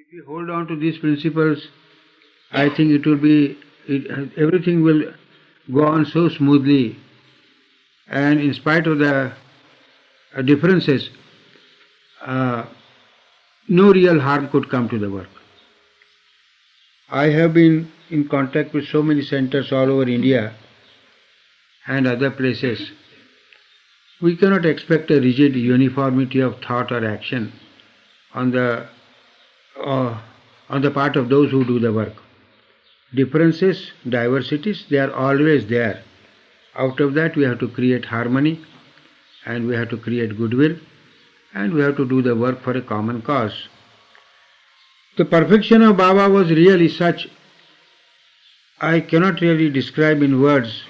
If you hold on to these principles, I think everything will go on so smoothly, and in spite of the differences, uh, no real harm could come to the work. I have been in contact with so many centers all over India and other places. We cannot expect a rigid uniformity of thought or action on the part of those who do the work. Differences, diversities, they are always there. Out of that we have to create harmony, and we have to create goodwill, and we have to do the work for a common cause. The perfection of Baba was really such, I cannot really describe in words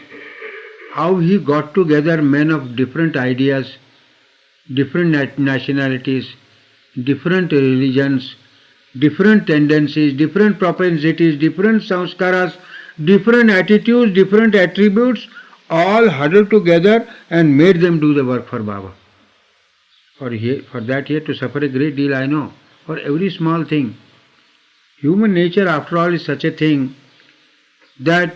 how he got together men of different ideas, different nationalities, different religions, different tendencies, different propensities, different samskaras, different attitudes, different attributes, all huddled together and made them do the work for Baba. For that he had to suffer a great deal, I know, for every small thing. Human nature, after all, is such a thing that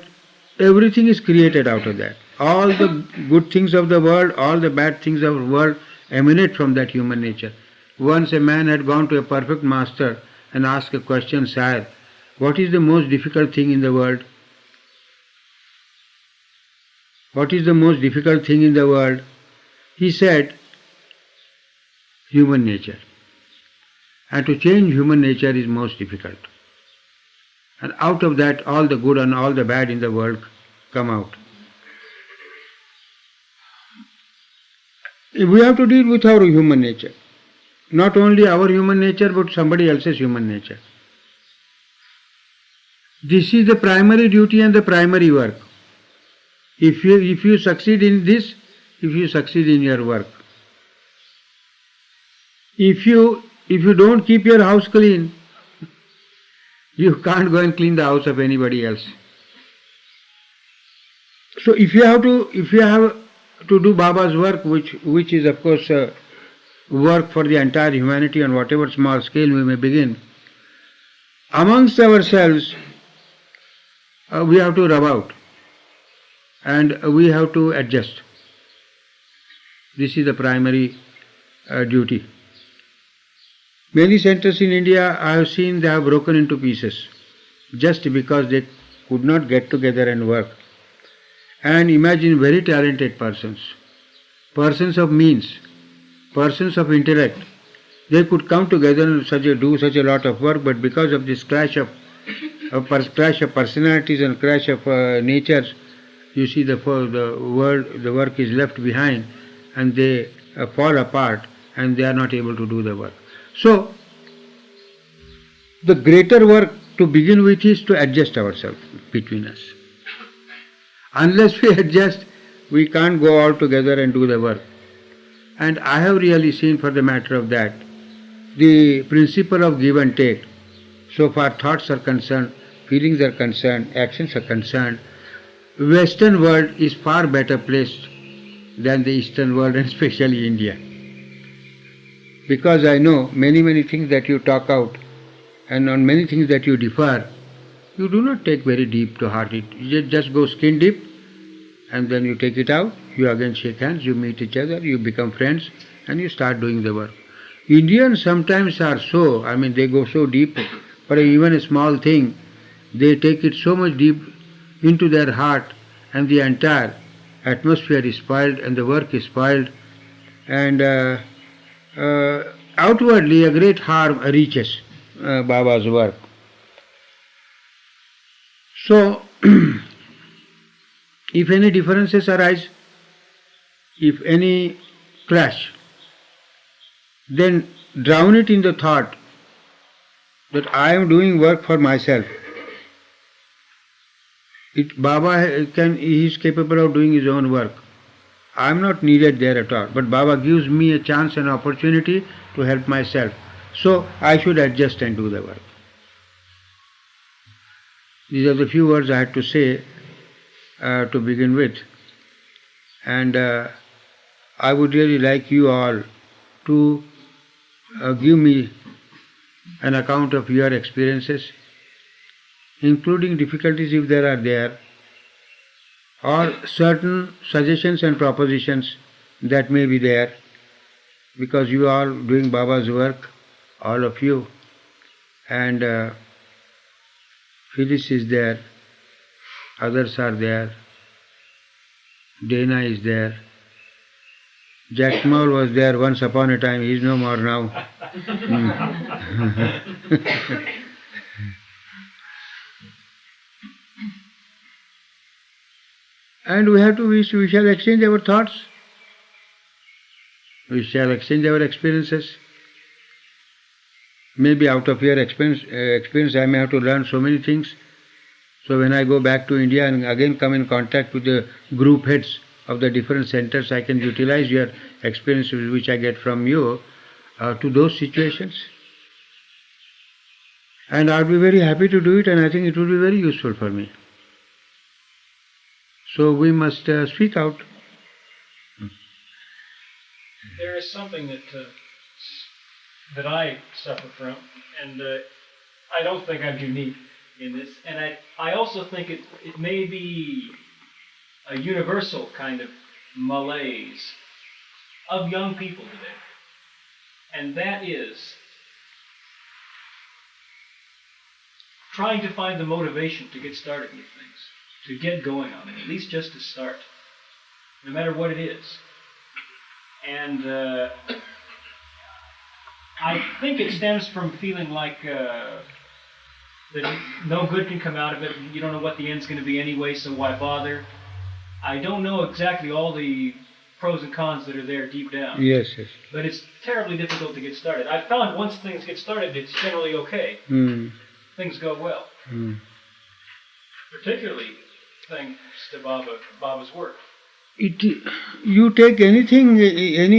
everything is created out of that. All the good things of the world, all the bad things of the world emanate from that human nature. Once a man had gone to a perfect master and asked a question, Sire, what is the most difficult thing in the world? What is the most difficult thing in the world? He said, human nature. And to change human nature is most difficult. And out of that, all the good and all the bad in the world come out. We have to deal with our human nature. Not only our human nature, but somebody else's human nature. This is the primary duty and the primary work. If you succeed in this, if you succeed in your work. If you don't keep your house clean, you can't go and clean the house of anybody else. So if you have to do Baba's work, which is of course work for the entire humanity on whatever small scale we may begin, amongst ourselves we have to rub out and we have to adjust. This is the primary duty. Many centers in India, I have seen, they have broken into pieces just because they could not get together and work. And imagine very talented persons, persons of means, persons of intellect. They could come together and do such a lot of work, but because of this clash of personalities and clash of natures, you see the work is left behind, and they fall apart, and they are not able to do the work. So, the greater work to begin with is to adjust ourselves between us. Unless we adjust, we can't go all together and do the work. And I have really seen, for the matter of that, the principle of give and take. So far thoughts are concerned, feelings are concerned, actions are concerned, Western world is far better placed than the Eastern world, and especially India. Because I know many things that you talk out, and on many things that you differ, you do not take very deep to heart it. You just go skin deep, and then you take it out, you again shake hands, you meet each other, you become friends, and you start doing the work. Indians sometimes are so, they go so deep for even a small thing, they take it so much deep into their heart, and the entire atmosphere is spoiled, and the work is spoiled, and outwardly a great harm reaches Baba's work. So, if any differences arise, if any clash, then drown it in the thought that I am doing work for myself. Baba is capable of doing his own work. I am not needed there at all, but Baba gives me a chance and opportunity to help myself. So I should adjust and do the work. These are the few words I had to say to begin with. And I would really like you all to give me an account of your experiences, including difficulties if there are there, or certain suggestions and propositions that may be there, because you are doing Baba's work, all of you, and Phyllis is there, others are there, Dana is there, Jack Small was there once upon a time, he is no more now. And we shall exchange our thoughts, we shall exchange our experiences. Maybe out of your experience I may have to learn so many things. So when I go back to India and again come in contact with the group heads of the different centers, I can utilize your experiences which I get from you to those situations. And I'll be very happy to do it, and I think it will be very useful for me. So we must speak out. There is something that I suffer from, and I don't think I'm unique in this. And I also think it may be a universal kind of malaise of young people today. And that is trying to find the motivation to get started with things, to get going on it, at least just to start, no matter what it is. And I think it stems from feeling like that no good can come out of it. You don't know what the end's going to be anyway, so why bother? I don't know exactly all the pros and cons that are there deep down. Yes. But it's terribly difficult to get started. I've found once things get started, it's generally okay. Things go well. Particularly thanks to Baba's work. You take anything in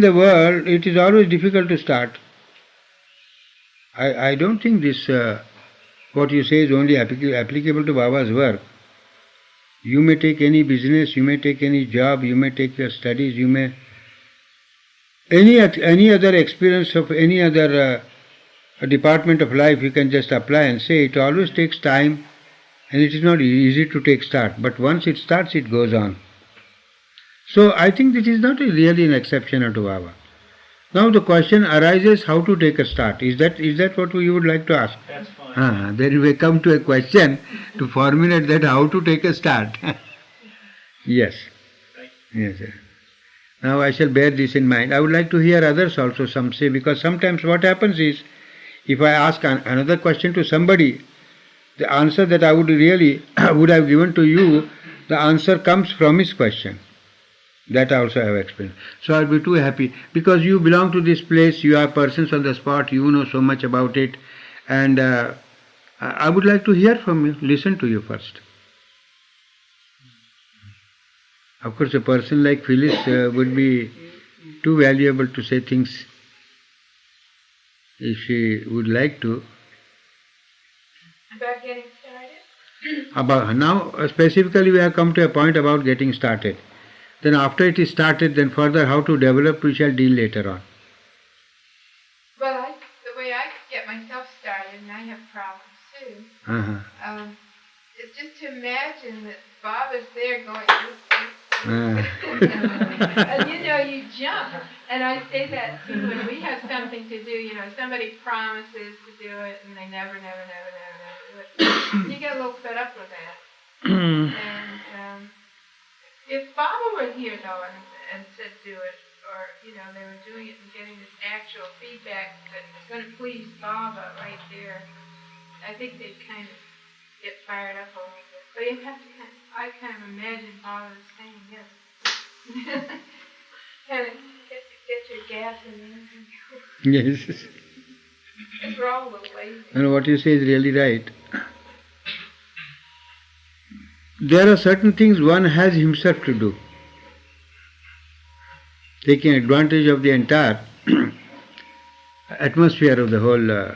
the world, it is always difficult to start. I don't think this, what you say is only applicable to Baba's work. You may take any business, you may take any job, you may take your studies, you may... Any other experience of any other department of life you can just apply and say it always takes time and it is not easy to take start. But once it starts, it goes on. So I think this is not really an exception to Baba. Now the question arises how to take a start. Is that what you would like to ask? That's fine. Then we come to a question to formulate that how to take a start. Yes. Yes, sir. Now I shall bear this in mind. I would like to hear others also some say, because sometimes what happens is, if I ask another question to somebody, the answer that I would have given to you, the answer comes from his question. That also I have explained. So I will be too happy, because you belong to this place, you are persons on the spot, you know so much about it, and I would like to hear from you, listen to you first. Of course, a person like Phyllis would be too valuable to say things if she would like to. About getting started? Now, specifically we have come to a point about getting started. Then after it is started, then further how to develop we shall deal later on. Well, the way I get myself started, and I have problems too, it's just to imagine that Bob is there going, and you jump. And I say that too when we have something to do, somebody promises to do it and they never do it. You get a little fed up with that. And if Baba were here though and said do it, or they were doing it and getting this actual feedback that's going to please Baba right there, I think they'd kind of get fired up a little bit. But you have to I kind of imagine Baba saying yes. Kind of get your gas in the engine. Yes. Because we're all a little lazy. And what you say is really right. There are certain things one has himself to do, taking advantage of the entire atmosphere of the whole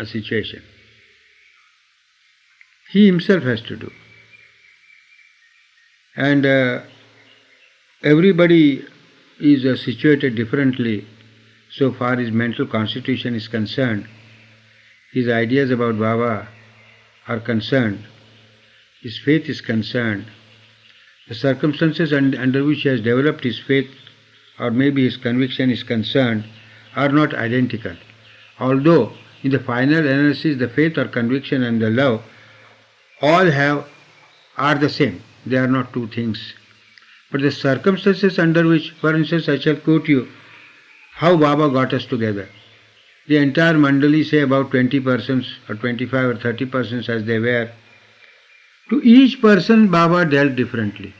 situation. He himself has to do. And everybody is situated differently. so far his mental constitution is concerned, his ideas about Baba are concerned, his faith is concerned, the circumstances under which he has developed his faith or maybe his conviction is concerned are not identical. Although in the final analysis the faith or conviction and the love all are the same. They are not two things. But the circumstances under which, for instance, I shall quote you how Baba got us together. The entire Mandali, say about 20 persons or 25 or 30 persons as they were, to each person Baba dealt differently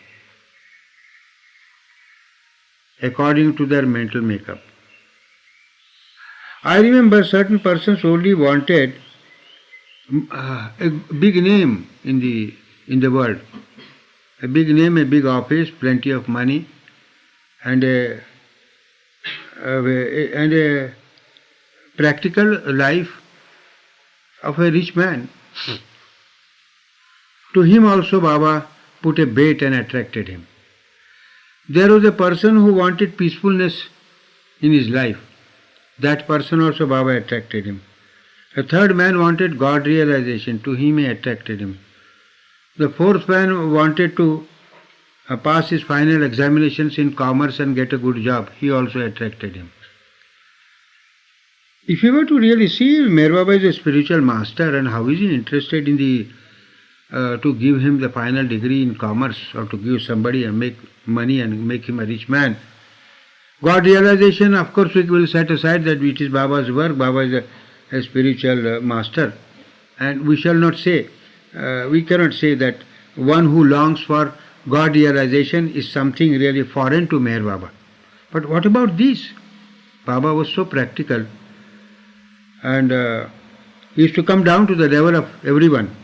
according to their mental makeup. I remember certain persons only wanted a big name in the world, a big name, a big office, plenty of money, and a practical life of a rich man. To him also Baba put a bait and attracted him. There was a person who wanted peacefulness in his life. That person also Baba attracted him. A third man wanted God realization. To him he attracted him. The fourth man wanted to pass his final examinations in commerce and get a good job. He also attracted him. If you were to really see, Meher Baba is a spiritual master, and how is he interested in to give him the final degree in commerce or to give somebody and make money and make him a rich man? God realization, of course, we will set aside that it is Baba's work. Baba is a spiritual master, and we shall not say, we cannot say that one who longs for God realization is something really foreign to Meher Baba. But what about these? Baba was so practical, and he used to come down to the level of everyone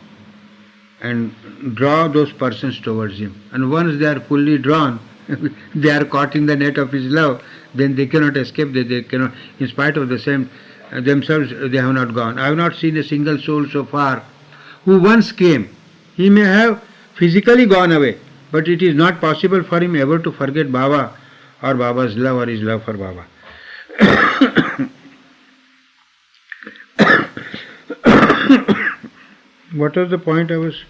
and draw those persons towards him. And once they are fully drawn, they are caught in the net of his love, then they cannot escape. They cannot, in spite of the same themselves, they have not gone. I have not seen a single soul so far who once came. He may have physically gone away, but it is not possible for him ever to forget Baba or Baba's love or his love for Baba. What was the point I was?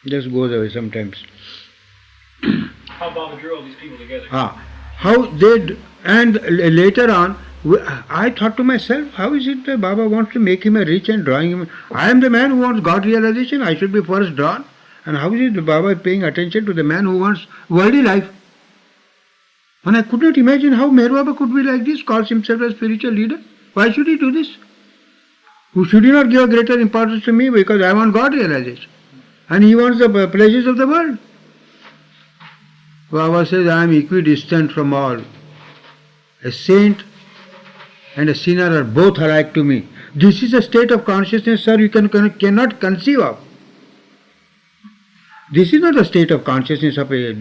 Just goes away sometimes. How Baba drew all these people together. How they and later on, I thought to myself, how is it that Baba wants to make him a rich and drawing him? I am the man who wants God realization. I should be first drawn. And how is it that Baba is paying attention to the man who wants worldly life? And I could not imagine how Meher Baba could be like this, calls himself a spiritual leader. Why should he do this? Should he not give a greater importance to me because I want God realization? And he wants the pleasures of the world. Baba says, I am equidistant from all. A saint and a sinner are both alike to me. This is a state of consciousness, sir, you cannot conceive of. This is not a state of consciousness of a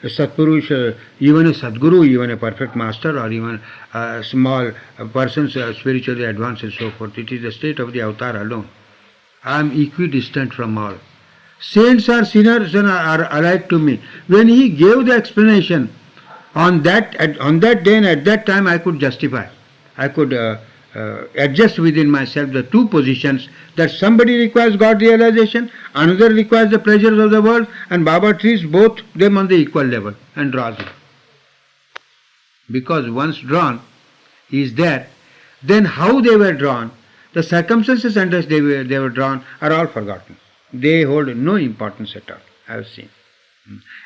Satpurush, even a Sadguru, even a perfect master, or even a small persons spiritually advanced and so forth. It is the state of the avatar alone. I am equidistant from all. Saints or sinners are alike to me. When he gave the explanation on that day and at that time, I could justify. I could adjust within myself the two positions, that somebody requires God realization, another requires the pleasures of the world, and Baba treats both them on the equal level and draws him. Because once drawn, he is there. Then how they were drawn, the circumstances under which they were drawn are all forgotten. They hold no importance at all, I have seen.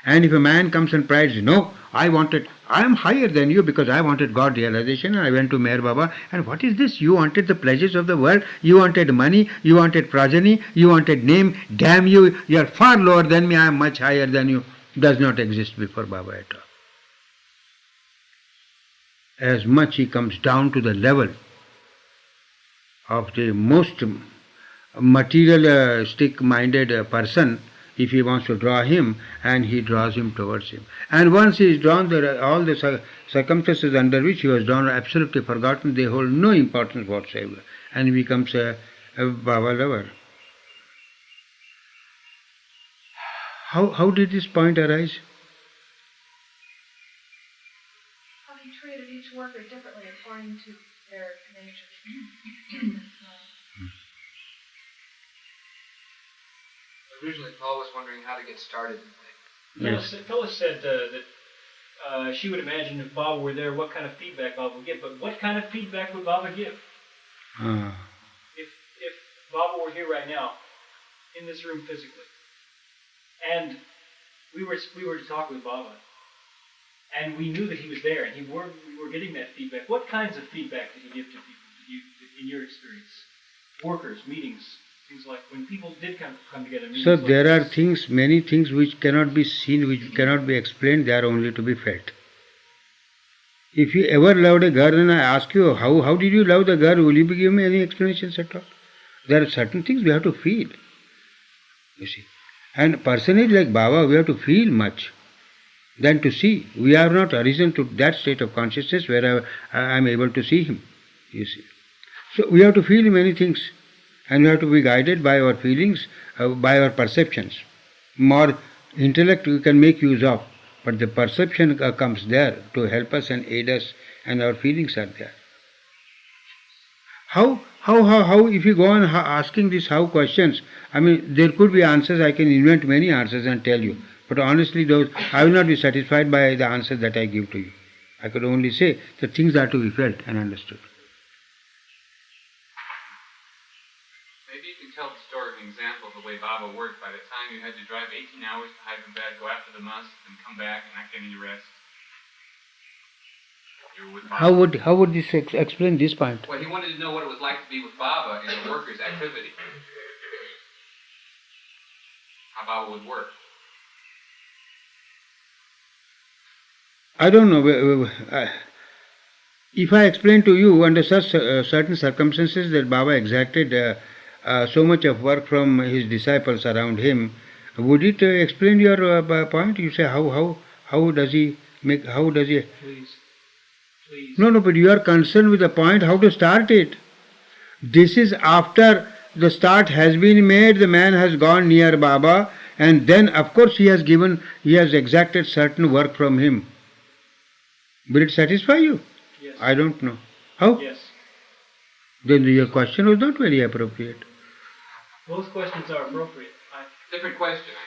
And if a man comes and prides, no, I am higher than you because I wanted God realization and I went to Meher Baba. And what is this? You wanted the pleasures of the world, you wanted money, you wanted progeny, you wanted name. Damn you, you are far lower than me, I am much higher than you. Does not exist before Baba at all. As much he comes down to the level of the most materialistic-minded person, if he wants to draw him, and he draws him towards him. And once he is drawn, all the circumstances under which he was drawn are absolutely forgotten. They hold no importance whatsoever, and he becomes a Baba lover. How did this point arise? he treated each worker differently according to their nature. Originally, Paul was wondering how to get started in things. Yes. Phyllis said that she would imagine if Baba were there, what kind of feedback Baba would give. But what kind of feedback would Baba give? Ah. If Baba were here right now, in this room physically, and we were to talk with Baba, and we knew that he was there, and we were getting that feedback. What kinds of feedback did he give to people? In your experience, workers, meetings, things like when people did come together. So Like there are this. things, many things which cannot be seen, which cannot be explained, they are only to be felt. If you ever loved a girl and I ask you, how did you love the girl, will you give me any explanations at all? There are certain things we have to feel, you see. And personage like Baba, we have to feel much than to see. We have not arisen to that state of consciousness where I am able to see him, you see. So we have to feel many things, and we have to be guided by our feelings, by our perceptions. More intellect we can make use of, but the perception comes there to help us and aid us, and our feelings are there. How, if you go on asking these how questions, I mean, there could be answers, I can invent many answers and tell you, but honestly, I will not be satisfied by the answers that I give to you. I could only say that things are to be felt and understood. Maybe you can tell the story of an example of the way Baba worked. By the time you had to drive 18 hours to Hyderabad, go after the mosque, and come back and not get any rest. You were with Baba. How would this explain this point? Well, he wanted to know what it was like to be with Baba in the workers' activity. How Baba would work. I don't know. If I explain to you under such certain circumstances that Baba exacted so much of work from his disciples around him, would it explain your point? You say how does he make? How does he? Please. No, but you are concerned with the point how to start it. This is after the start has been made, the man has gone near Baba, and then of course he has exacted certain work from him. Will it satisfy you? Yes. I don't know. How? Yes. Then your question was not very appropriate. Both questions are appropriate. Different question, I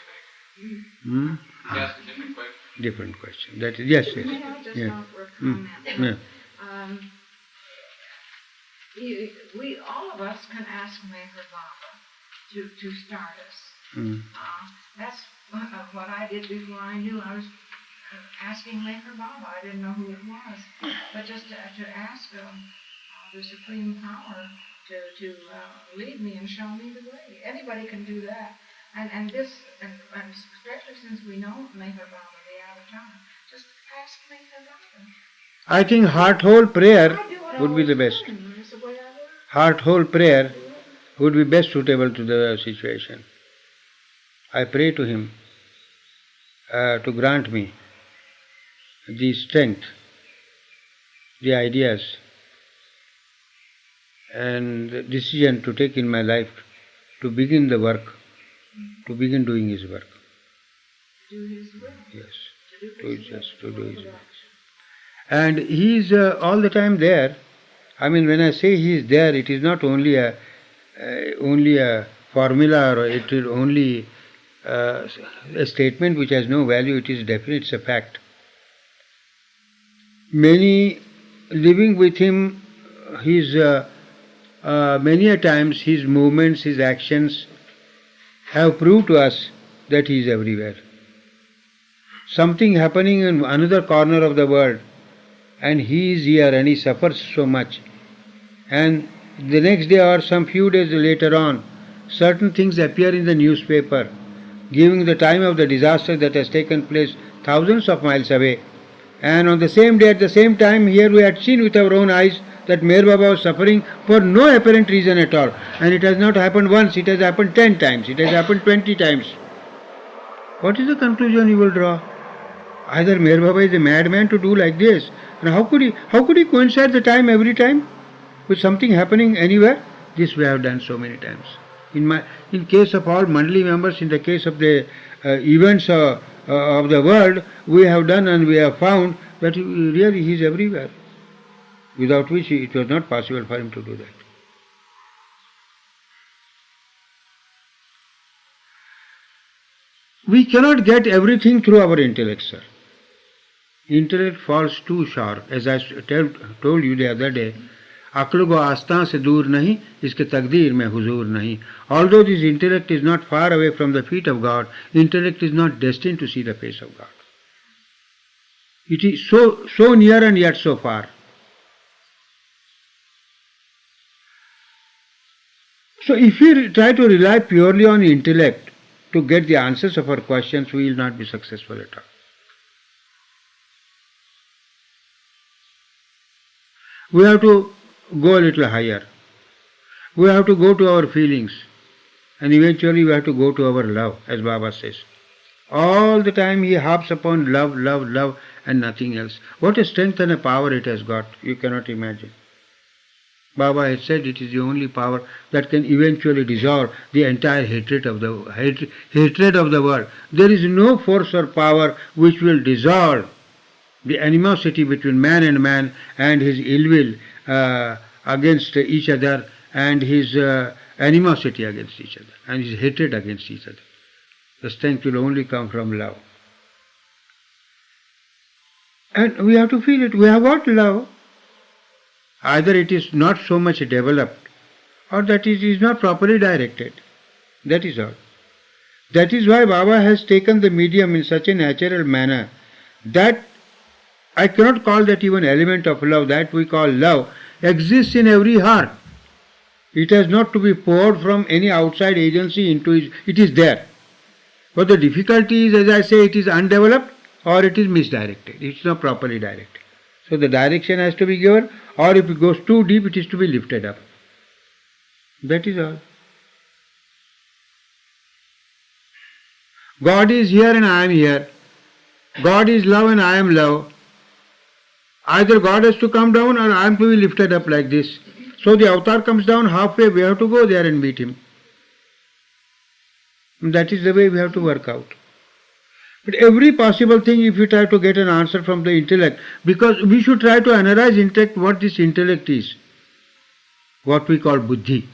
think. Hmm? He asked a different question. Different question. That is, yes. May I just Yeah. offer a comment? Yeah. We all of us can ask Meher Baba to start us. Mm. That's what I did before I knew. I was asking Meher Baba. I didn't know who it was, but just to ask the Supreme Power to lead me and show me the way. Anybody can do that, and especially since we know Meher Baba, the Avatar, just ask Meher Baba. I think heart-whole prayer I do it would be all the best. time. It's the way I learn. Heart-whole prayer would be best suitable to the situation. I pray to him to grant me the strength, the ideas, and the decision to take in my life to begin the work, to begin doing his work. Do his will. Yes, To do his will. and he is all the time there. I mean, when I say he is there, it is not only a formula, or it is only a statement which has no value. It is definite. It's a fact. Many living with him, many a times his movements, his actions have proved to us that he is everywhere. Something happening in another corner of the world, and he is here and he suffers so much. And the next day or some few days later on, certain things appear in the newspaper, giving the time of the disaster that has taken place thousands of miles away. And on the same day, at the same time, here we had seen with our own eyes that Meher Baba was suffering for no apparent reason at all. And it has not happened once, it has happened 10 times, it has happened 20 times. What is the conclusion you will draw? Either Meher Baba is a madman to do like this. And how could he coincide the time every time with something happening anywhere? This we have done so many times. In case of all Mandali members, in the case of the events of the world, we have done and we have found but really he is everywhere, without which it was not possible for him to do that. We cannot get everything through our intellect, sir. Intellect falls too short. As I told you the other day, अक्ल को आस्था से दूर नहीं, इसके तकदीर में हुजूर नहीं. Although this intellect is not far away from the feet of God, intellect is not destined to see the face of God. It is so near and yet so far. So if we try to rely purely on intellect to get the answers of our questions, we will not be successful at all. We have to go a little higher. We have to go to our feelings, and eventually we have to go to our love, as Baba says. All the time he harps upon love, love, love, and nothing else. What a strength and a power it has got, you cannot imagine. Baba has said it is the only power that can eventually dissolve the entire hatred of the world. There is no force or power which will dissolve the animosity between man and his ill will against each other, and his animosity against each other, and his hatred against each other. The strength will only come from love. And we have to feel it. We have got love. Either it is not so much developed, or that it is not properly directed. That is all. That is why Baba has taken the medium in such a natural manner that I cannot call that even element of love, that we call love, exists in every heart. It has not to be poured from any outside agency into it. It is there. But the difficulty is, as I say, it is undeveloped or it is misdirected. It is not properly directed. So the direction has to be given, or if it goes too deep, it is to be lifted up. That is all. God is here and I am here. God is love and I am love. Either God has to come down or I am to be lifted up like this. So the avatar comes down halfway, we have to go there and meet him. And that is the way we have to work out. But every possible thing, if you try to get an answer from the intellect, because we should try to analyze intellect, what this intellect is, what we call buddhi.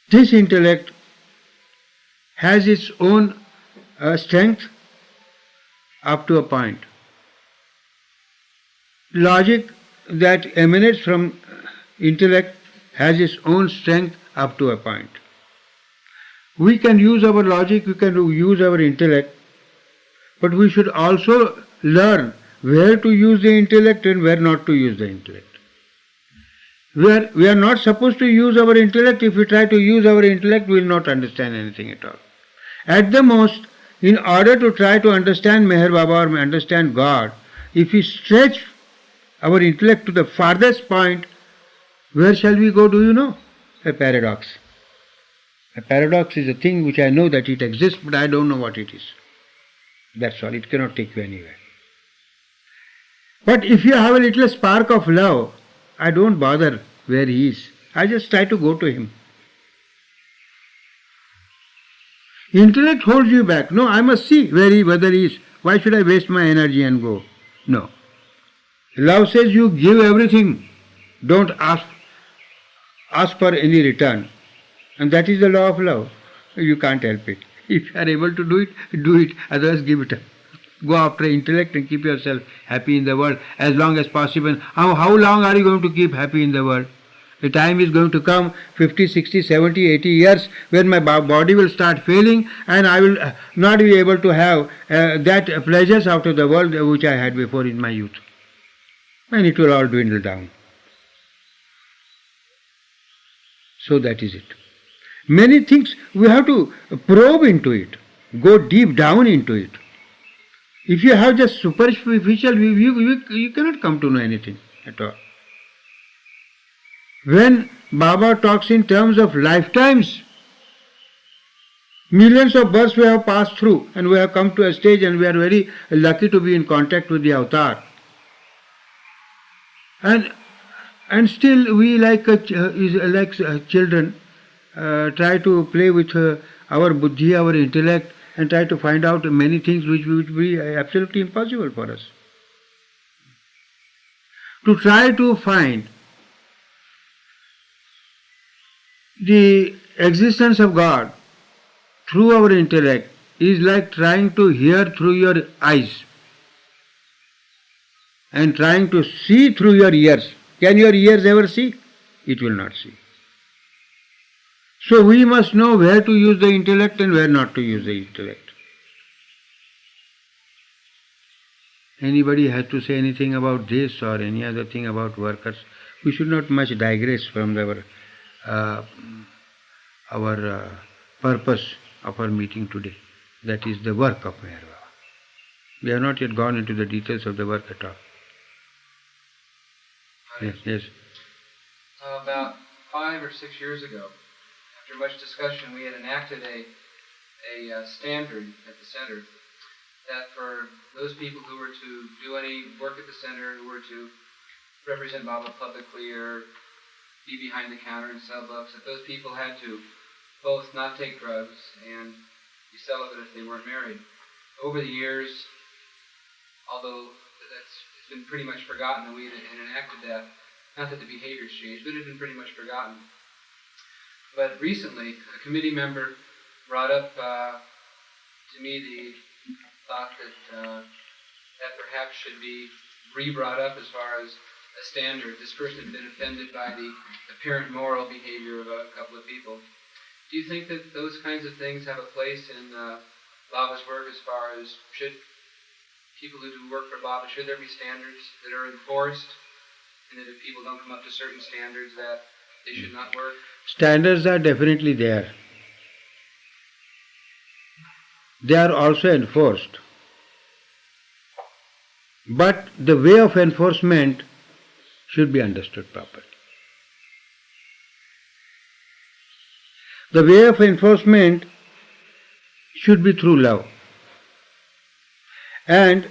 This intellect has its own strength up to a point. Logic that emanates from intellect has its own strength up to a point. We can use our logic, we can use our intellect, but we should also learn where to use the intellect and where not to use the intellect. We are not supposed to use our intellect. If we try to use our intellect, we will not understand anything at all. At the most, in order to try to understand Meher Baba or understand God, if we stretch our intellect to the farthest point, where shall we go, do you know? A paradox. A paradox is a thing which I know that it exists, but I don't know what it is. That's all. It cannot take you anywhere. But if you have a little spark of love, I don't bother where he is. I just try to go to him. Intellect holds you back. No, I must see whether he is. Why should I waste my energy and go? No. Love says you give everything. Don't ask for any return. And that is the law of love. You can't help it. If you are able to do it, do it. Otherwise, give it up. Go after intellect and keep yourself happy in the world as long as possible. How long are you going to keep happy in the world? The time is going to come, 50, 60, 70, 80 years, when my body will start failing and I will not be able to have that pleasures out of the world which I had before in my youth. And it will all dwindle down. So that is it. Many things we have to probe into it, go deep down into it. If you have just superficial, you cannot come to know anything at all. When Baba talks in terms of lifetimes, millions of births we have passed through and we have come to a stage and we are very lucky to be in contact with the avatar. And still we like children try to play with our buddhi, our intellect, and try to find out many things which would be absolutely impossible for us. To try to find the existence of God through our intellect is like trying to hear through your eyes and trying to see through your ears. Can your ears ever see? It will not see. So we must know where to use the intellect and where not to use the intellect. Anybody has to say anything about this or any other thing about workers? We should not much digress from our purpose of our meeting today. That is the work of Meher Baba. We have not yet gone into the details of the work at all. Yes. About 5 or 6 years ago, after much discussion, we had enacted a standard at the center that for those people who were to do any work at the center, who were to represent Baba publicly or be behind the counter and sell books, that those people had to both not take drugs and be celibate if they weren't married. Over the years, although it's been pretty much forgotten that we had enacted that, not that the behavior's changed, but it had been pretty much forgotten. But recently, a committee member brought up to me the thought that perhaps should be re-brought up as far as a standard. This person had been offended by the apparent moral behavior of a couple of people. Do you think that those kinds of things have a place in Baba's work as far as should people who do work for Baba, should there be standards that are enforced, and that if people don't come up to certain standards that they should not work? Standards are definitely there. They are also enforced. But the way of enforcement should be understood properly. The way of enforcement should be through love. And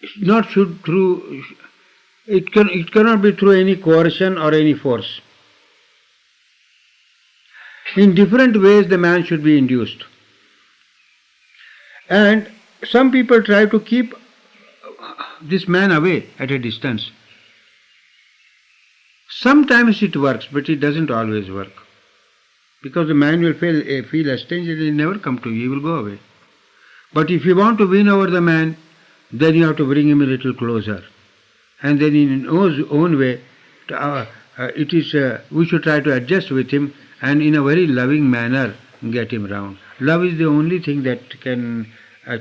it cannot be through any coercion or any force. In different ways the man should be induced. And some people try to keep this man away at a distance. Sometimes it works, but it doesn't always work. Because the man will feel estranged, he will never come to you, he will go away. But if you want to win over the man, then you have to bring him a little closer. And then in his own way, we should try to adjust with him and in a very loving manner get him round. Love is the only thing that can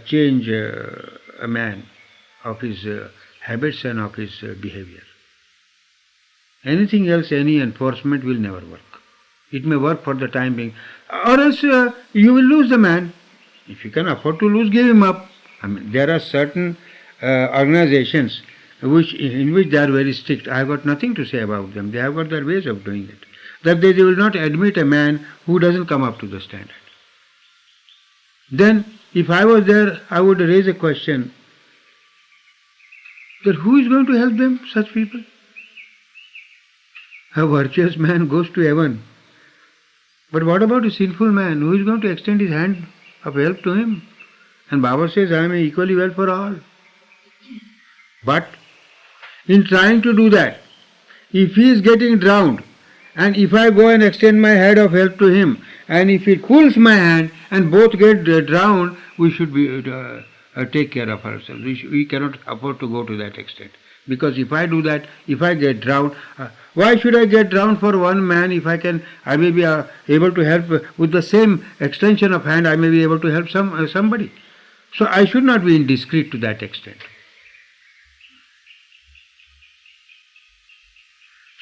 change a man of his habits and of his behavior. Anything else, any enforcement will never work. It may work for the time being, or else you will lose the man. If you can afford to lose, give him up. I mean, there are certain organizations in which they are very strict. I have got nothing to say about them. They have got their ways of doing it. That they will not admit a man who doesn't come up to the standard. Then, if I was there, I would raise a question that who is going to help them, such people? A virtuous man goes to heaven. But what about a sinful man? Who is going to extend his hand of help to him? And Baba says, I am equally well for all. But in trying to do that, if he is getting drowned, and if I go and extend my hand of help to him, and if he pulls my hand and both get drowned, we should take care of ourselves. We cannot afford to go to that extent. Because if I do that, if I get drowned, why should I get drowned for one man if I may be able to help with the same extension of hand, I may be able to help somebody. So I should not be indiscreet to that extent.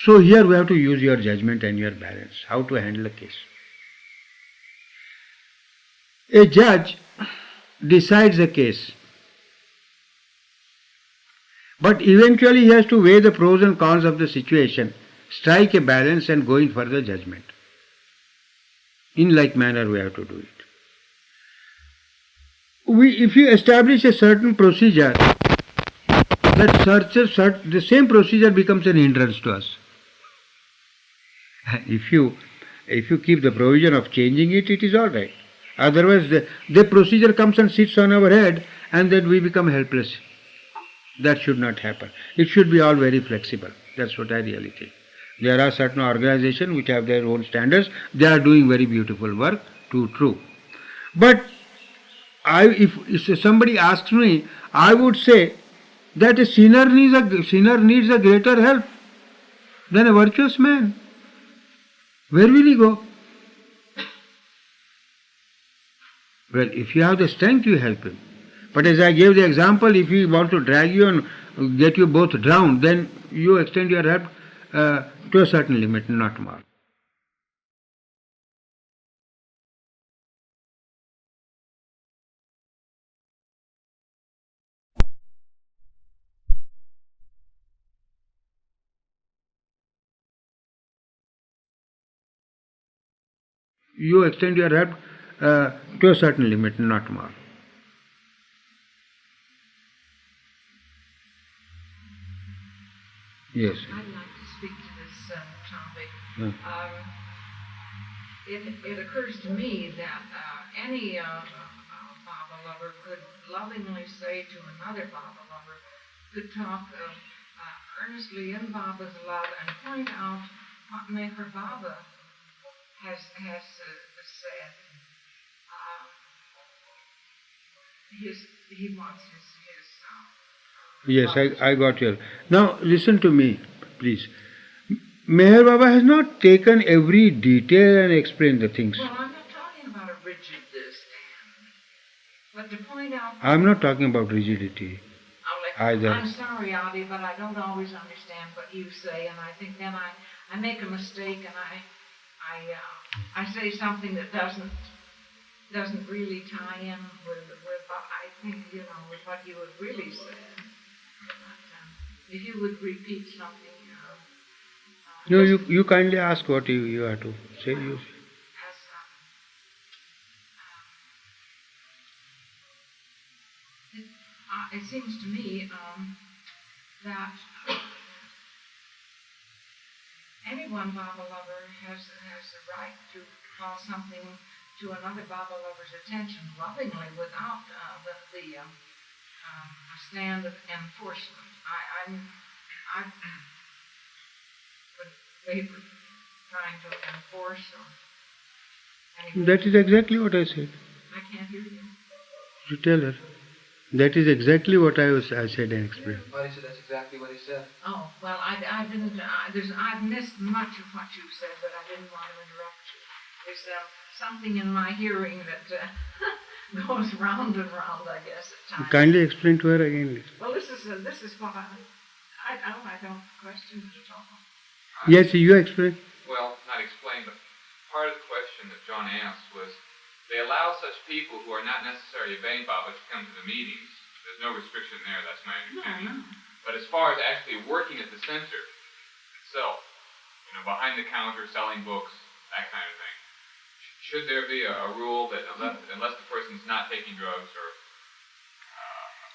So here we have to use your judgment and your balance, how to handle a case. A judge decides a case, but eventually he has to weigh the pros and cons of the situation, strike a balance and go in for the judgment. In like manner we have to do it. If you establish a certain procedure, the same procedure becomes an hindrance to us. If you keep the provision of changing it, it is all right. Otherwise, the procedure comes and sits on our head, and then we become helpless. That should not happen. It should be all very flexible. That's what I really think. There are certain organizations which have their own standards. They are doing very beautiful work, true. But if somebody asks me, I would say that a sinner needs a greater help than a virtuous man. Where will he go? Well, if you have the strength, you help him. But as I gave the example, if he wants to drag you and get you both drowned, then you extend your help to a certain limit, not more. You extend your help to a certain limit, not more. Yes. I'd like to speak to this topic. Yeah. It occurs to me that any Baba lover could lovingly say to another Baba lover, could talk earnestly in Baba's love and point out what Meher Baba has said. He wants his Yes, I got you. Now listen to me, please. Meher Baba has not taken every detail and explained the things. Well, I'm not talking about a rigid stand, but to point out. I'm not talking about rigidity either. I'm sorry, Adi, but I don't always understand what you say, and I think then I make a mistake, and I say something that doesn't really tie in with what I think, with what you have really said. But, if you would repeat something. No, you kindly ask what you have to say. It seems to me that any one Baba lover has the right to call something to another Baba lover's attention lovingly without the stand of enforcement. I would favor trying to enforce or. That is exactly what I said. I can't hear you. You tell her. That is exactly what I said and explained. Buddy said that's exactly what he said. Oh, well, I didn't, I've missed much of what you said, but I didn't want to interrupt you. There's something in my hearing that goes round and round, I guess, at times. Kindly explain to her again. Well, this is what I don't question it at all. Yes, you explain. Well, not explain, but part of the question that John asked was, they allow such people who are not necessarily obeying Baba to come to the meetings. There's no restriction there, that's my understanding. No. But as far as actually working at the center itself, behind the counter, selling books, that kind of thing, should there be a rule that unless the person's not taking drugs or...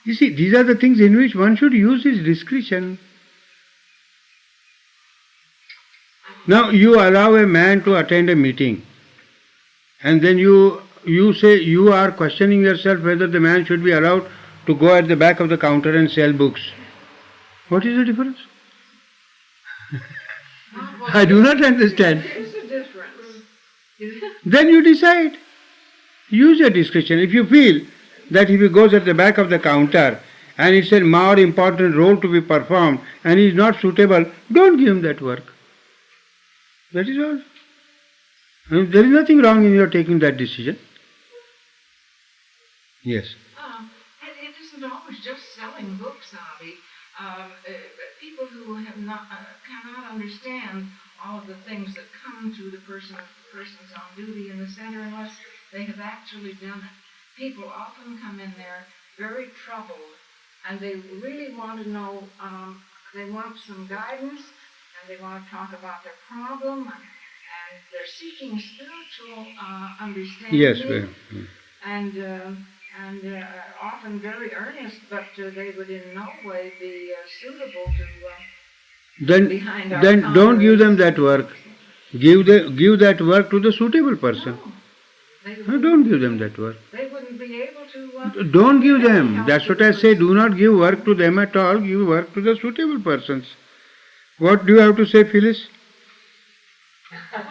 You see, these are the things in which one should use his discretion. Now, you allow a man to attend a meeting, and then you say you are questioning yourself whether the man should be allowed to go at the back of the counter and sell books. What is the difference? I do not understand. There's a difference. Then you decide. Use your discretion. If you feel that if he goes at the back of the counter and it's a more important role to be performed and he is not suitable, don't give him that work. That is all. There is nothing wrong in your taking that decision. Yes. It isn't always just selling books, Avi. People who cannot understand all of the things that come to the persons on duty in the center unless they have actually done it. People often come in there very troubled, and they really want to know. They want some guidance, and they want to talk about their problem, and they're seeking spiritual understanding. Yes. And often very earnest, but they would in no way be suitable to behind our Then don't give them that work. Give that work to the suitable person. No. They Don't give them that work. They wouldn't be able to. Don't give them. That's what I say. Do not give work to them at all. Give work to the suitable persons. What do you have to say, Phyllis? Well,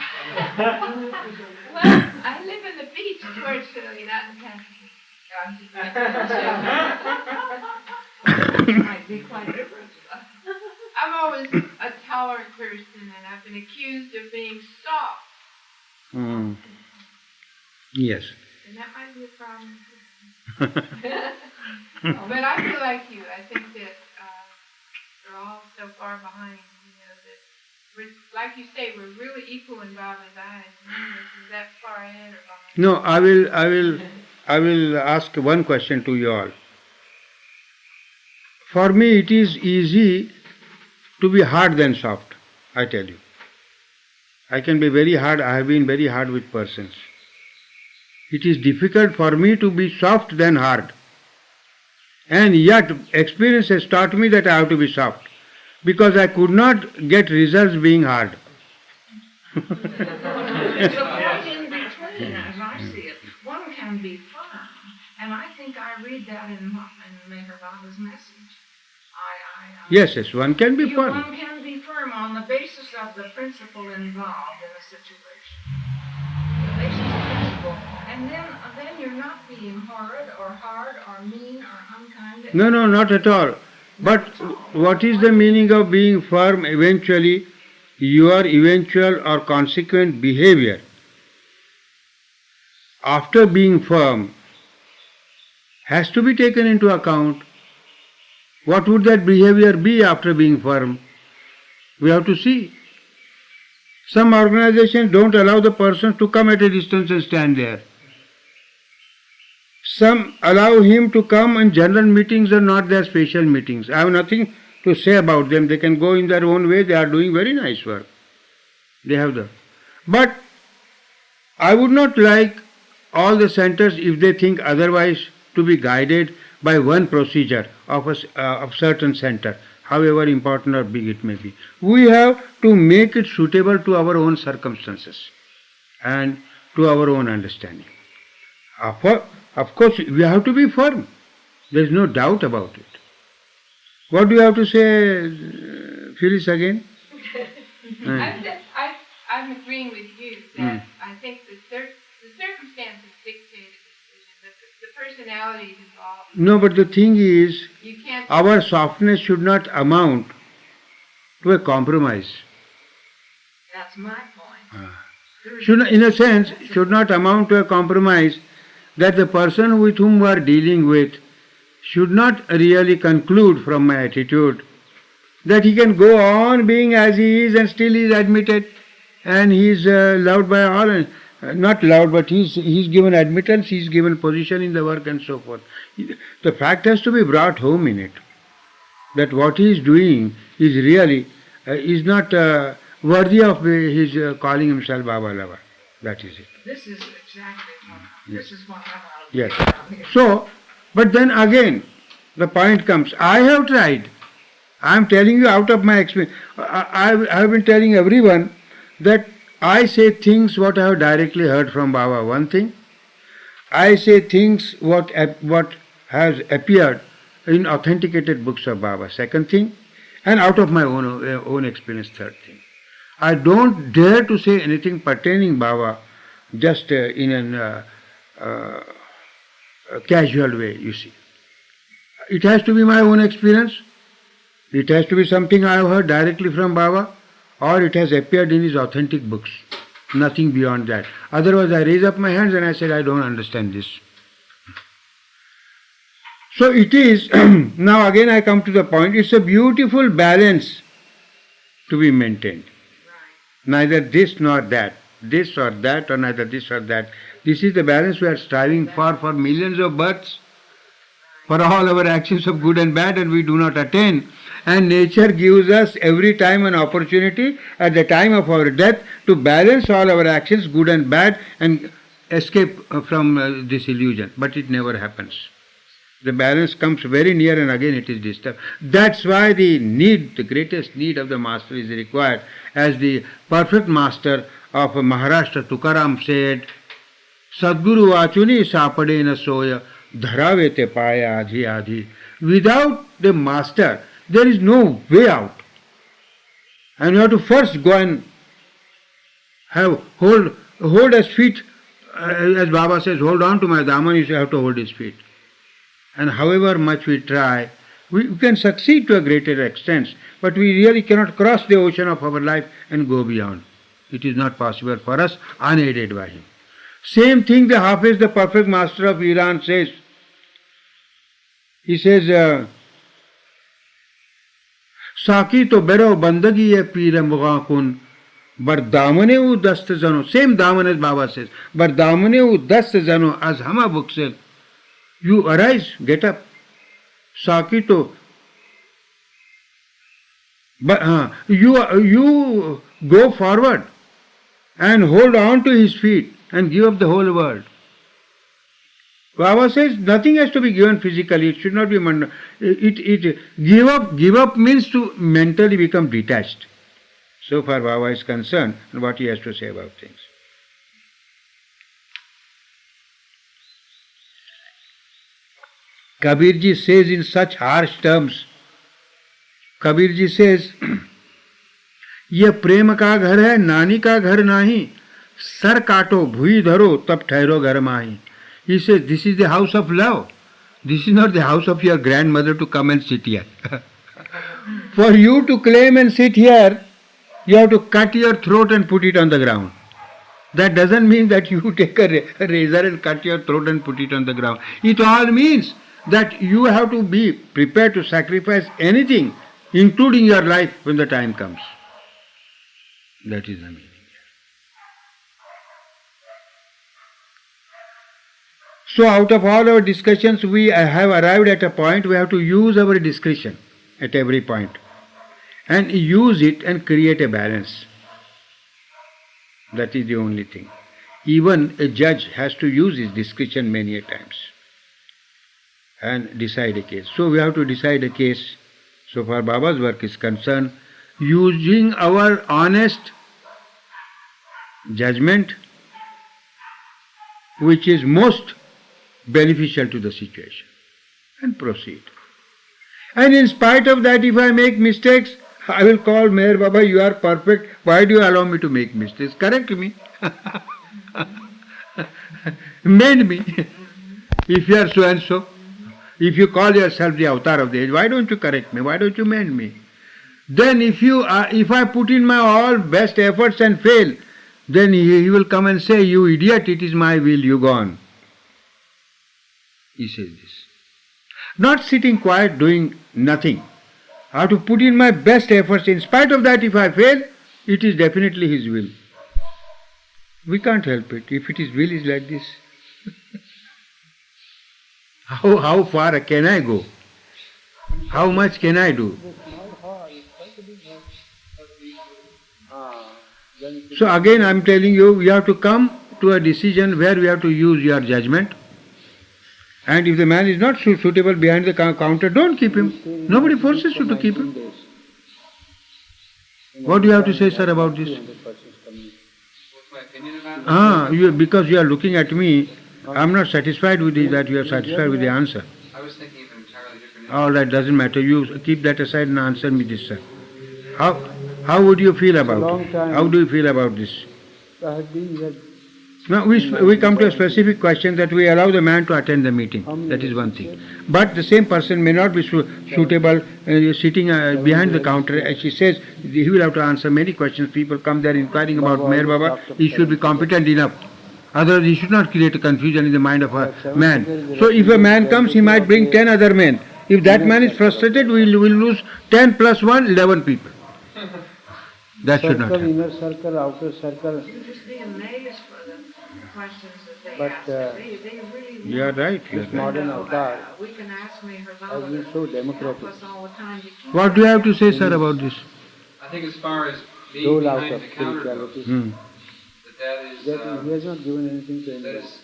I live in the beach towards Philly, not in Pasadena. Might be quite different. I'm always a tolerant person, and I've been accused of being soft, Mm. Yes. and that might be a problem too. But I feel like you. I think that we're all so far behind. That we're, like you say, we're really equal in Baba's eyes. None of us is that far ahead or behind. No, I will ask one question to you all. For me, it is easy to be hard than soft, I tell you. I can be very hard. I have been very hard with persons. It is difficult for me to be soft than hard. And yet, experience has taught me that I have to be soft. Because I could not get results being hard. It's right in between, as I see it. One can be firm, and I think I read that in Meher Baba's message. Yes, one can be firm. One can be firm on the basis of the principle involved in a situation. The basis of principle. And then you're not being horrid or hard or mean or unkind. No, not at all. But what is the meaning of being firm? Eventually, your eventual or consequent behavior after being firm has to be taken into account. What would that behavior be after being firm? We have to see. Some organizations don't allow the person to come at a distance and stand there. Some allow him to come in general meetings or not their special meetings. I have nothing to say about them. They can go in their own way. They are doing very nice work. They have the. But I would not like all the centers, if they think otherwise, to be guided by one procedure of a certain center, however important or big it may be. We have to make it suitable to our own circumstances and to our own understanding. Of course, we have to be firm. There is no doubt about it. What do you have to say, Phyllis, again? I'm agreeing with you that I think the circumstances dictate a decision, the personalities involved. No, but the thing is, You can't. our softness should not amount to a compromise. That's my point. In a sense, should not amount to a compromise that the person with whom we are dealing with should not really conclude from my attitude that he can go on being as he is and still he is admitted and he is loved by all, and not loved, but he is given admittance, he is given position in the work and so forth. The fact has to be brought home in it, that what he is doing is really is not worthy of his calling himself Baba Lover. That is it. This is exactly what this is what I want to Yes. do down here. So, but then again, the point comes, I have tried. I am telling you out of my experience. I have been telling everyone that I say things what I have directly heard from Baba, one thing. I say things what has appeared in authenticated books of Baba, second thing. And out of my own experience, third thing. I don't dare to say anything pertaining Baba just in a casual way, you see. It has to be my own experience. It has to be something I have heard directly from Baba, or it has appeared in his authentic books. Nothing beyond that. Otherwise, I raise up my hands and I said, I don't understand this. So it is, now again I come to the point, it's a beautiful balance to be maintained. Neither this nor that, this or that, or neither this or that. This is the balance we are striving for millions of births, for all our actions of good and bad, and we do not attain. And nature gives us every time an opportunity at the time of our death to balance all our actions, good and bad, and escape from this illusion. But it never happens. The balance comes very near and again it is disturbed. That's why the greatest need of the master is required. As the perfect master of Maharashtra, Tukaram, said, Sadguru Vachuni Sapade na soya dharavete paya adhi adhi. Without the master, there is no way out. And you have to first go and hold his feet, as Baba says, hold on to my daman, you have to hold his feet. And however much we try, we can succeed to a greater extent, but we really cannot cross the ocean of our life and go beyond. It is not possible for us, unaided by him. Same thing the Hafiz, the perfect master of Iran, says. He says, Saki to bero bandagi ye pir mugha kun, bar damane u dast zano. Same daman as Baba says. Bar damane u dast zano as hama buksel. You arise, get up. Saki to you go forward and hold on to his feet and give up the whole world. Baba says nothing has to be given physically. It should not be give up means to mentally become detached. So far Baba is concerned and what he has to say about things. Kabirji says in such harsh terms, Kabirji says, ये प्रेम का घर है, नानी का घर नहीं, sir काटो भूई धरो तब ठहरो घर माही. He says, this is the house of love. This is not the house of your grandmother to come and sit here. For you to claim and sit here, you have to cut your throat and put it on the ground. That doesn't mean that you take a razor and cut your throat and put it on the ground. It all means that you have to be prepared to sacrifice anything, including your life, when the time comes. That is the meaning. So out of all our discussions, we have arrived at a point we have to use our discretion at every point and use it and create a balance. That is the only thing. Even a judge has to use his discretion many a times and decide a case. So we have to decide a case, so far Baba's work is concerned, using our honest judgment, which is most beneficial to the situation, and proceed. And in spite of that, if I make mistakes, I will call Meher Baba, you are perfect, why do you allow me to make mistakes? Correct me. Mend me. If you are so and so, if you call yourself the avatar of the age, why don't you correct me? Why don't you mend me? Then if I put in my all best efforts and fail, then he will come and say, you idiot, it is my will, you go on. He says this. Not sitting quiet doing nothing. I have to put in my best efforts. In spite of that, if I fail, it is definitely his will. We can't help it. If it is will is like this, how far can I go? How much can I do? So again I am telling you, we have to come to a decision where we have to use your judgment. And if the man is not suitable behind the counter, don't keep him. Nobody forces you to keep him. What do you have to say, sir, about this? What's my opinion about it? Because you are looking at me, I am not satisfied with that you are satisfied with the answer. I was thinking of an entirely different issue. All right, doesn't matter. You keep that aside and answer me this, sir. How would you feel about it? How do you feel about this? Now we come to a specific question that we allow the man to attend the meeting. That is one thing. But the same person may not be suitable sitting behind the counter. As she says, he will have to answer many questions. People come there inquiring about Meher Baba. He should be competent enough. Otherwise, he should not create a confusion in the mind of a man. So if a man comes, he might bring 10 other men. If that man is frustrated, we will lose 10 plus 1, 11 people. That should not happen. Inner circle, outer circle. You just be amazed for the questions that they But, ask. They really You are right. You are This right. modern avatar We can ask me her has Baba been so to help democratic. us all the time to keep What do you have to say, sir, about this? I think as far as being Dole out behind of the counter goes, spirituality. that He has not given anything to that anyone. is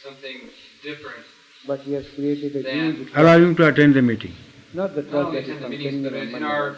something different. But he has created a Then- huge Allow him to attend the meeting. not the Not trust only that is attend the meetings, containing but around in money. our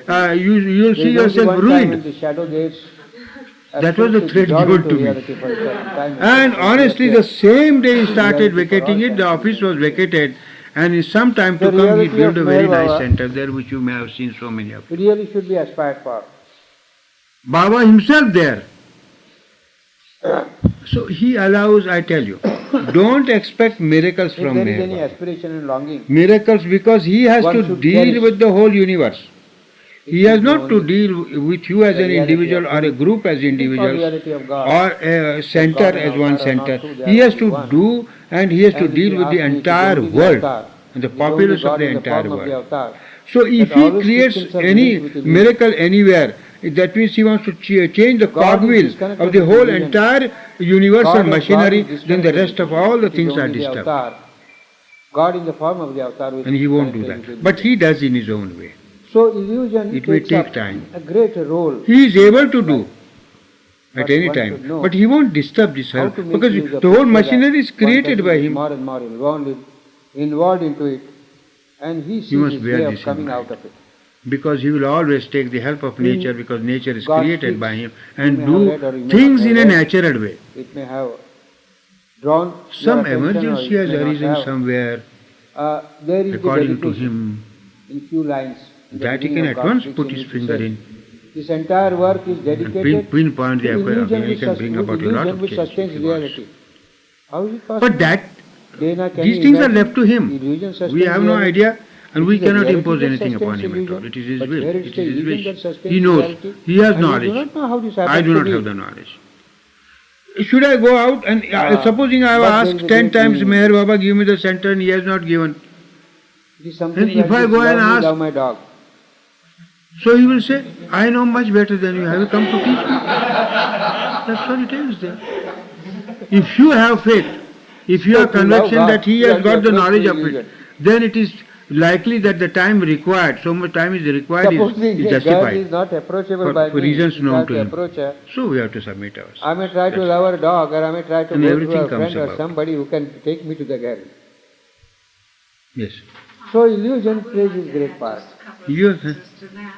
you'll see There's only yourself one time when ruined. the shadow gets That was the threat dissolve given into to me. reality for a certain time. And honestly, the same day he started Reality for all vacating it, the time. office was vacated, and in some time to The come, he reality built a of very Meher nice Baba center there, which you may have seen so many of. really should be aspired for. Baba himself there. So he allows, I tell you, don't expect miracles If from there is Meher any Baba. aspiration and longing, Miracles because he has One to should deal cherish. with the whole universe. He it has should not be to only deal with you as the an reality individual of or a unity. group as It is not individuals reality of God. or a center God and as one avatar are not center. two, they He are has only to one. do and he has to And if deal you with the ask me, it is entire only the world avatar. and the It is only populace of God the in the entire form of the world. avatar. So if That he always creates keeps himself any linked with illusion. miracle anywhere, that means he wants to change the God is cogwheel disconnected of the with whole illusion. entire universal God machinery, is then the disconnected. rest of all the It is things are only the disturbed. avatar. God in the form of the avatar is And he won't do connected that. with But he illusion. does in his own way. So illusion It may takes take up time. a great role. He is able to do But at any one should time. know But he won't disturb this how help to make because use of the it whole so that machinery is one created doesn't by get him. more and more involved into it, and he sees must his bear way of this in coming mind. out of it. Because he will always take the help of In nature because nature is God's created speech, by him you and may do have read or you may things not in a have read. natural way. It may have drawn Some your attention or emergency it has may not arisen have. somewhere There is according the to dedication him in few lines. in the that he beginning can of at God's once speech put in his which he finger says, in This entire work is and dedicated pinpoint the to illusion he can bring about a lot illusion of which change if sustains he wants. reality. How is it possible? But that Dana, can these you things are imagine left to him. illusion We sustains have no reality? idea and It we is the cannot reality impose that anything upon sustains him at all. illusion. It is his But will. where It is is the his illusion that wish. sustains He knows. reality? He has And we knowledge. do not know how this I happens do to not be. have the knowledge. Should I go out and supposing I have but there asked is a 10 great times meaning. Meher Baba give me the center and he has not given. It is something And if like I this, go and love me, ask- love my dog. So he will say, I know much better than you. Have you come to teach me? That's what it is there. If you have faith, if you So have to love conviction God, that he you has have to got the approach knowledge the of it, illusion. then it is likely that the time required, so much time is required Supposing is a girl justified. is not approachable For- by for me, reasons if I known have to to him. approach her, So we have to submit ourselves. I may try to That's love her dog, or I may try to And go everything to a comes friend or about. somebody who can take me to the girl. Yes. So illusion plays a great part. You, huh?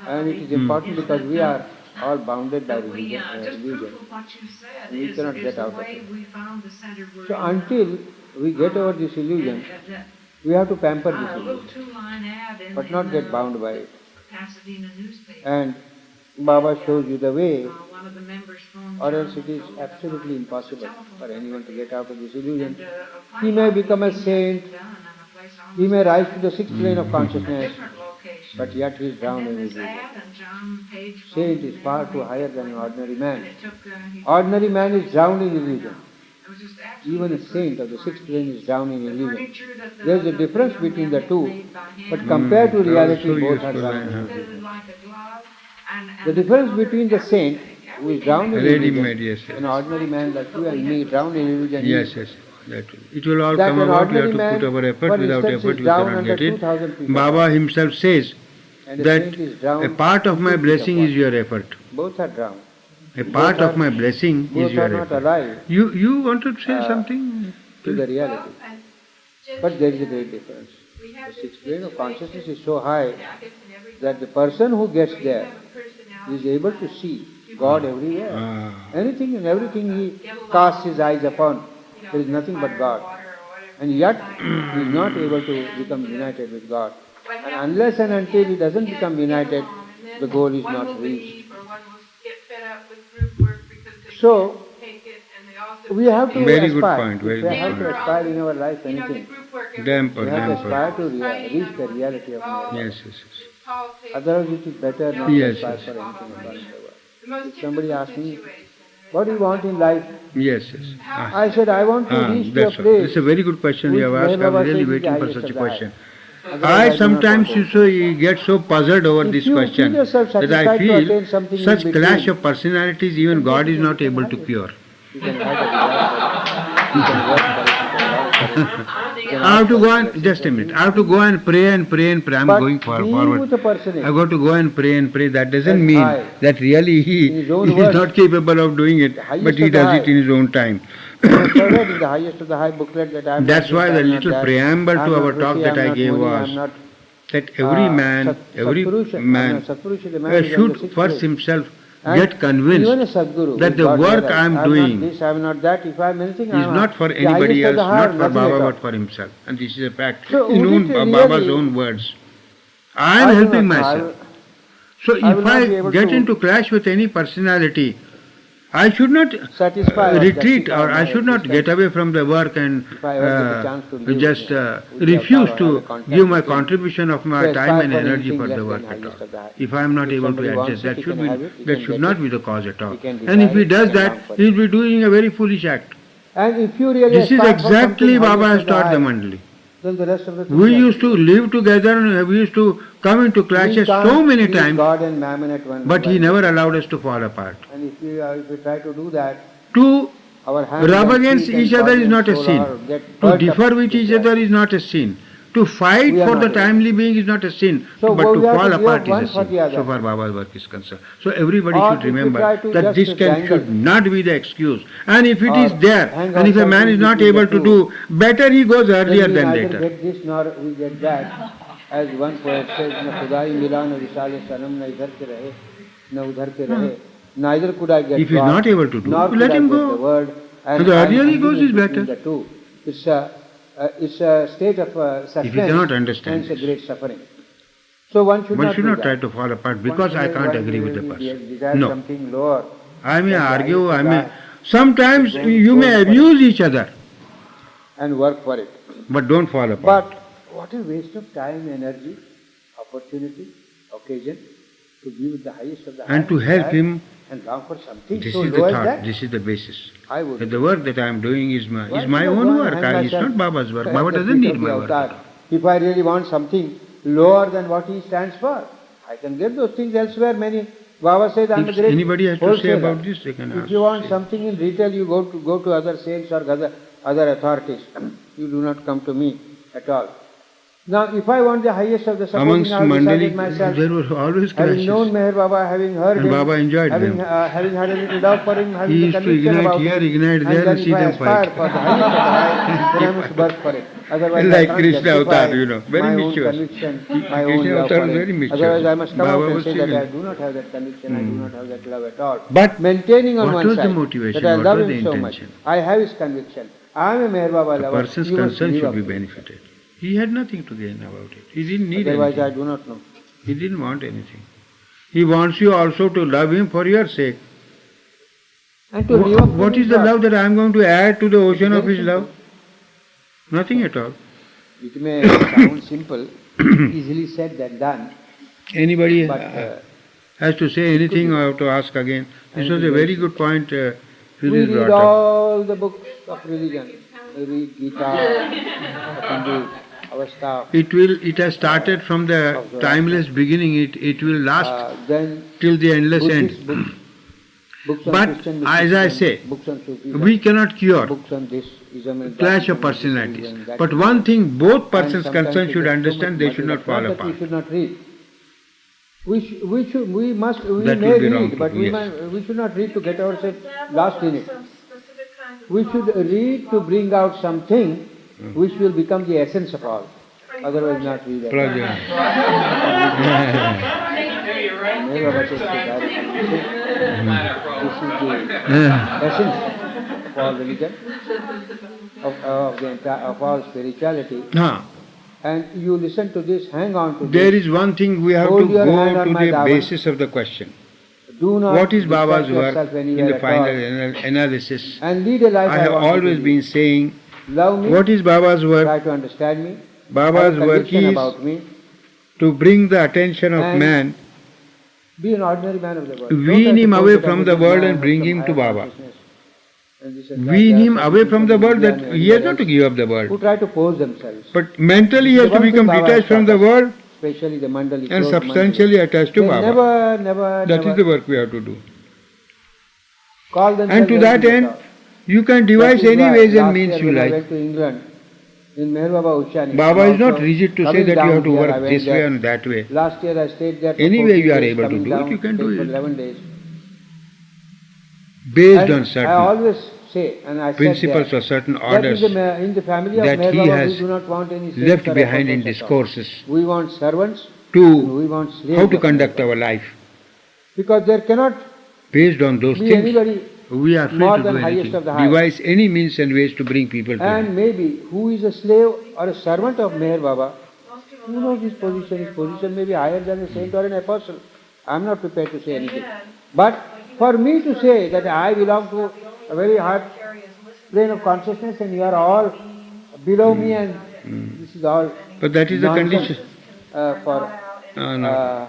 And it is important because we are all bounded by religion. Just proof illusion. of what you said We is, cannot is get the out of way it. we found the center word. So until we get over this illusion, we have to pamper this A little illusion, two-line ad in, but not in get the bound by it. Pasadena newspaper. And Baba shows you the way, One of the members phoned or John else it and is told him absolutely about impossible the telephone for anyone to company. get out of this illusion. And, He may become a saint, he may rise to the sixth plane of a consciousness, different location. but yet he is drowned in And then this illusion. ad, and John Page Saint phoned is him far and too higher than an ordinary and man. it took, he- Ordinary man is drowned in illusion. It was just absolutely Even a saint of the perfect sixth plane is drowned in The illusion. furniture that the- There is a that difference young between man the two, had made by hand, but compared to reality, so both are useful, drowned in yeah. illusion. fitted like a glove, and The the difference cover, between the saint, who is drowned in Ready-made, illusion, yes. an ordinary man like you and me, drowned in illusion, Yes, is yes. That, it will all that come an about. We have ordinary to man, put our effort. for Without instance, effort, is we drowned cannot under get it. 2,000 people. Baba himself says And a that saint is drowned a part of my 2 feet blessing apart. is your effort. Both are drowned. A part Both of my blessing Both is your are not effort. alive You want to say Uh, something? to the Well, reality. and just, But there is a great difference. we The have this sixth plane of situation, consciousness is so high I guess in every that the person who gets where you there have a personality is able to see God everywhere. Ah. Anything and everything he casts his eyes upon, there is nothing but God. And yet he is not able to become united with God. And unless and until he doesn't become united, the goal is not reached. So, we have to Very good aspire. point, very We good have to point. aspire in our life anything. Damper, We have to damper. aspire to reach the reality of man. Yes, yes, yes. Otherwise it is better not to Yes, aspire yes. for anything about the world. If somebody asks me, what do you want in life? Yes, yes. Ah. I said, I want to reach to a That's all. place. It's a very good question you have which asked. Meher I'm Baba really says is waiting the for highest such a of the high. question. Otherwise, I do not sometimes want to. get so puzzled over If this you question feel yourself that I satisfied to attain feel something in such between, clash of personalities, even God is not able to cure. You can have a desire for it. You can work for it. You can long for it. You can I have to ask go for and, it. just a minute, I have to go and pray and pray and pray. I'm But going being forward. with a person I've got to go and pray. That doesn't That's mean high. that really he In his own is words, not capable of doing it, the highest but he of the does high. it in his own time. You must have read in the highest of the high booklet that I am That's not why this, the I am not little that, preamble I am to not our talk Rishi, that I I am not gave Muni, I was am not that every man, every Satpurusha, man Satpurusha, the man is on the should sixth first place. himself And get convinced even a Sadguru, that the God work knows, I am I'm doing not this, I am not that, if I am anything, is I am not for the anybody highest of else, the higher, not for nothing at Baba all. but for himself. And this is a fact So in would it Baba's really- own words. I am do helping not know. myself. So I will if not I be able get to into clash with any personality, I should not satisfy or retreat, justify or I my should not existence. get away from the work and If I ever get a chance to live just with the refuse Baba, to have a contact give my with him, contribution of my to time aspire and for energy anything for less the than work at highest all. of the high. If I am not If able to somebody wants adjust, it, that he should can have it, he that can should get not it. be the cause at all. He can And if desire he it, does he can that, long for he it. will be doing a very foolish act. And if you really This is aspire for exactly something Baba highest has of the taught the high, Mandali. then the rest of the things We are- used to live together and we used to come into We clashes can't so many please times, God and Mammon at one but he while. never allowed us to fall apart. And if we try to do that, To our hands rub and against feet and each other body is and not a soul sin. are- get To burnt up differ with with each that. other is not a sin. To fight We are for not the able. timely being is not a sin. So but to we have fall to give apart one is a for the sin. other. So far Baba's work is concerned. So everybody Or should if we remember try to that just this should dangle. not be the excuse. And if it Or is there, hang and if a ourselves man in is not between the able to two, do, better he goes earlier then we than neither later. get this nor we get that. As one poet says, "न खुदाई मिला न विशाल सनम न इधर के रहे न उधर के रहे." Neither could I get If he is God, not able to do, nor could let I him get go. the word. So the I am earlier he hanging goes in is between better. The two. It's a state of suspense. If he cannot understand and it's a this. great suffering. So one should One not should do not that. try to fall apart One because should I not- can't one agree with the will person. desire No. something lower. I may That's argue, right, I may. God. Sometimes Don't you may fall for abuse each other, And work for it. but don't fall apart. But what a waste of time, energy, opportunity, occasion to be with the highest of the And high to help desire him, and long for something this so is low the as thought, that. this is the basis. I would. That the work that I am doing is Why my should I own go and work. hang It's myself not Baba's work. at Baba the doesn't feet need of my the work. avatar? If I really want something lower than what he stands for, I can get those things elsewhere. Many Baba said, I'm a If great anybody has to say wholesaler. about this, they can ask. If you want something in retail, you go to other sales or other authorities. You do not come to me at all. Now, if I want the highest of the Amongst supposing I have decided Mandali, myself, there were always having known clashes. Meher Baba, having heard And him, Baba enjoyed having, them. having had a little love for him, having He the used to conviction ignite about here, him, ignite and there then and if see I them aspire fight. for the highest of the high, then I must work for it. Otherwise, Like I can't Krishna justify Avatar, you know, very my own mischievous. conviction, my Krishna own love Avatar for was it. very mischievous. Otherwise, I must come Baba out and was say that civil. I do not have that conviction, I do not have that love at all. But Maintaining on what one was the side motivation? that I What love was him the so much. intention? I have his conviction. I am a Meher Baba the lover. person's You must concern live should up be to it. benefited. He had nothing to gain about it. He didn't need Otherwise, I anything. do not know. He didn't want anything. He wants you also to love him for your sake. And to live up to What his is the love? love that I am going to add to the ocean of Very his simple. love? Nothing at all. It may sound simple, easily said than done, Anybody but has to say anything or to ask again. This was a very good point we Phyllis read brought up. all the books of religion. We read Gita, Hindu, Avastha, It has started from the timeless beginning. It will last then till the endless Buddhist end. books, books on But Christian as I mysticism, say, books on Sufism, We cannot cure books on this ism and that clash of ism, this personalities. ism, that But ism. one thing both And persons sometimes concerned it should gets so understand, much they should muddled not up. fall That apart. we should not read. We That may would be wrong read, to but do, yes. we should not read to get ourselves lost in it. Some specific kinds of We should read to bring out something which will become the essence of all. Otherwise, not read at all. Pleasure. Never was it that. This is the essence of all religion, of all spirituality. Ah, And you listen to this, hang on to there this. is one thing we have Hold to your hand go on to my the dawan. basis of the question. Do not What is Baba's distract work yourself in anywhere the at final all. analysis? And lead a life I have want you to always lead. been saying, Love me, what is Baba's work? try to understand me, Baba's have a work conviction is about me, to bring the attention of And man, be an ordinary man of the world. Wean Don't try to him pose away it from as the a world man and of bring some him to higher Baba. consciousness. And this and that. wean There him are away some from the people world in that India and he has anywhere not to else give up the who world. try to pose themselves, But mentally he has The to one become thing Baba detached has from the taught us, world especially the Mandali. and close substantially Mandali. attached to They Baba. never That is the work we have to do. call themselves And to that anything end, at all. you can That devise is any why ways and last means year you when I like. went to England, in Meher Baba Ushani, Baba is not also rigid to say coming that you down have to here, I work went this way there. and that way. Last year I stayed there for Anyway 14 you are days, able to coming do it, down, you can stayed do for it. 11 days. Based And on I certain always say, and I principles said or certain that, that orders in the family of that Meher he Baba, has we do not want any saints left or behind in apostles at all. discourses We want servants, and to we want slaves how to of conduct Meher Baba. our life. Because there cannot Based on those be things, anybody, we are free more to than do highest anything. of the high. Devise any means and ways to bring people to and Him. maybe who is a slave or a servant of Meher Baba, who knows his position? His position may be higher than a saint or an apostle. I am not prepared to say anything. But for me to say that I belong to a very high plane of consciousness and you are all below me and this is all But that is the nonsense, condition. For No.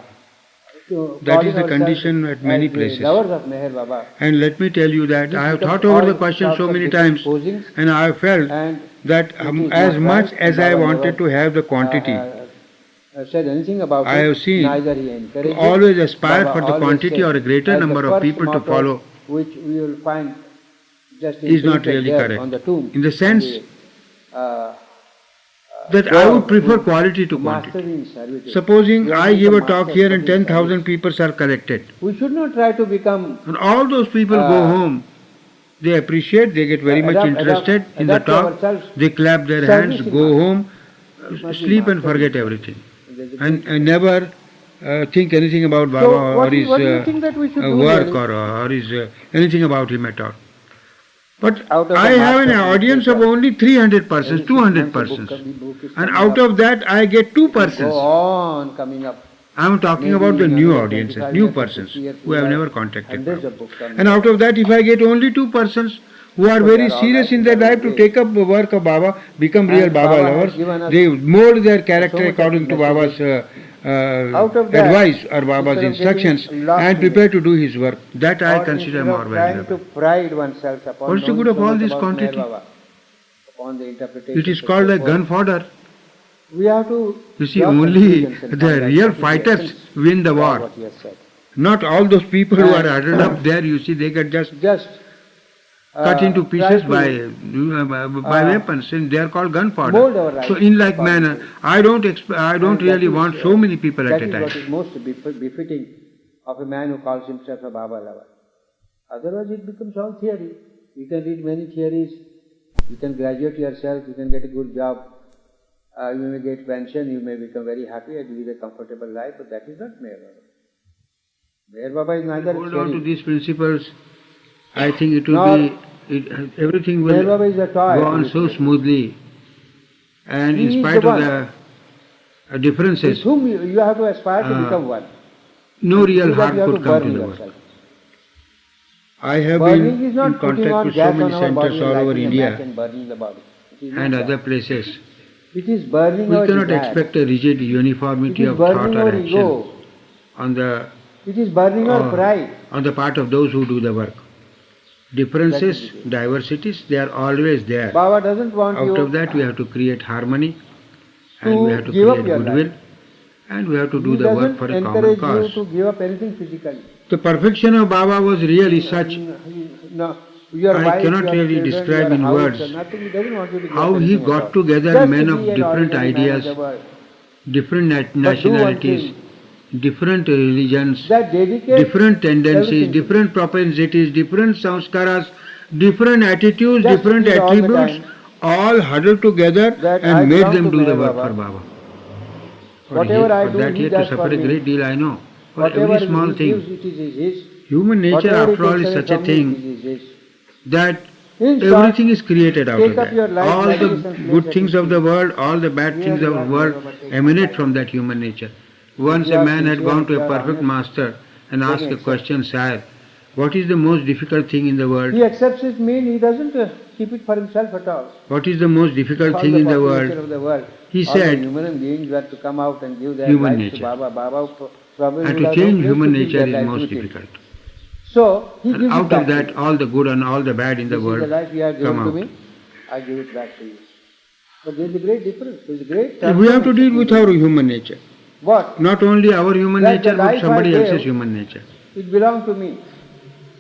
to That calling is the ourselves condition at many as the places. lovers of Meher Baba. And let me tell you that This I have becomes thought over all the question sorts so of many different times, posings, and I have felt and that it is as not much right, as and I Baba wanted never, to have the quantity, said anything about I it, have seen neither he encouraged to it. always aspire Baba for the always quantity said, or a greater as the number of first people to motto, follow which we will find just is not imprinted really there correct. on the tomb. In the sense uh, that I would prefer quality to master quantity. in servitude. Supposing We have I to give a become talk masters here of and in 10,000 service. people are collected, We should not try to become and all those people go home, they appreciate, they get very much interested in the adapt talk, ourselves, they clap their service hands, in go master. home, must be sleep and master forget in everything, There's a and big- never think anything about Baba So or his what do you think that we should do work really? or his anything about him at all. But Out of the I have an master audience of teacher, only 300 persons, every 200 6 months a persons, book is and coming out up. of that I get 2 It will persons. Go on coming up. I am talking Maybe about the in new another audiences, 25 new years or persons 50 years who have we never have contacted hundreds Baba. of books coming And up. out of that, if I get only 2 persons who are So very they are all serious right in in their their life own to way. take up the work of Baba, become real And Baba Baba has lovers, given us they mold their so character much of according to messages. Baba's Out of that, advice or Baba's instead of instructions getting lost and in prepare to do his work. That I or consider instead more of trying valuable. to pride oneself upon What is the knowing good of so all much this about quantity? Meher Baba, upon the interpretation It is and called so like forth. gun fodder. We have to You see, drop only conclusions and the find out real what is the fighters essence win the of war. what he has said. Not all those people who are And- huddled up there, you see, they get just Just cut into try pieces to by weapons, and they are called mold gunpowder. our life So, in like according manner, to it. I don't And that really is, want so many people at That a is time. what is most befitting of a man who calls himself a Baba lover. Otherwise, it becomes all theory. You can read many theories. You can graduate yourself. You can get a good job. You may get pension. You may become very happy and live a comfortable life. But that is not Meher Baba. Meher Baba is neither Hold on to theory. these principles. I think it will Nor- be everything Meher will Baba is a toy. go on so smoothly, and He in is spite the of one. the With differences, whom you have to aspire to Uh, become one. no To real do that, harm you have could to come burn to the world. yourself. I have Burning been is not in putting contact on with so gas many on our body centers and all over lighting a match India and burning the body. It is not and that. other places. It is burning We our cannot desire. expect a rigid It uniformity is of thought burning or our action ego. on the It is burning our pride. on the part of those who do the work. Differences, That is it. diversities, they are always there. Baba doesn't want Out you of that, we have to create harmony, and to we have to give up create your goodwill, life. and we have to do He the work doesn't for a common encourage cause. you to give up anything physically. The perfection of Baba was really such. No, your I wife, cannot your really children, describe your in house, words or nothing. He doesn't want you to give how up he anything at got all. together Just men to of be an different ordinary man of ideas, the world. different But do one nationalities, thing, different religions, that dedicate different tendencies, everything to different propensities, different samskaras, different attitudes, Just different feel all the attributes, time all huddled together that I and made belong them to do the Meher work Baba. for Baba. Whatever I For do, that he he had to does suffer for a me. great deal, I know. For Whatever every small he thing. gives, it is his. Human nature, Whatever after he all, takes is away such a from me, thing it is his. that In short, everything is created out take of up your that. life All like the this and place good at things his of the feet. world, all the bad Here things you of are, the world Baba, take emanate my from life. that human nature. Once you a are man had sincere, gone if to you a are perfect honest, master and then asked a accept. question, Sire, what is the most difficult thing in the world? He accepts his mean, he doesn't keep it for himself at all. What is the most difficult All thing the in the population world? of the world, He all the said, human beings were to come out and give their human lives to nature. Baba. Baba probably And would to have no change place human to give nature their is life most with him. difficult. So he And gives it out back of to that, you. all the good and all the bad in the This is the world life you have given come to out. me, I give it back to you. But there is a great difference. There is a great We have to deal with our human nature. What? Not only our human That the nature, but life somebody I else's gave, human nature. It belonged to me.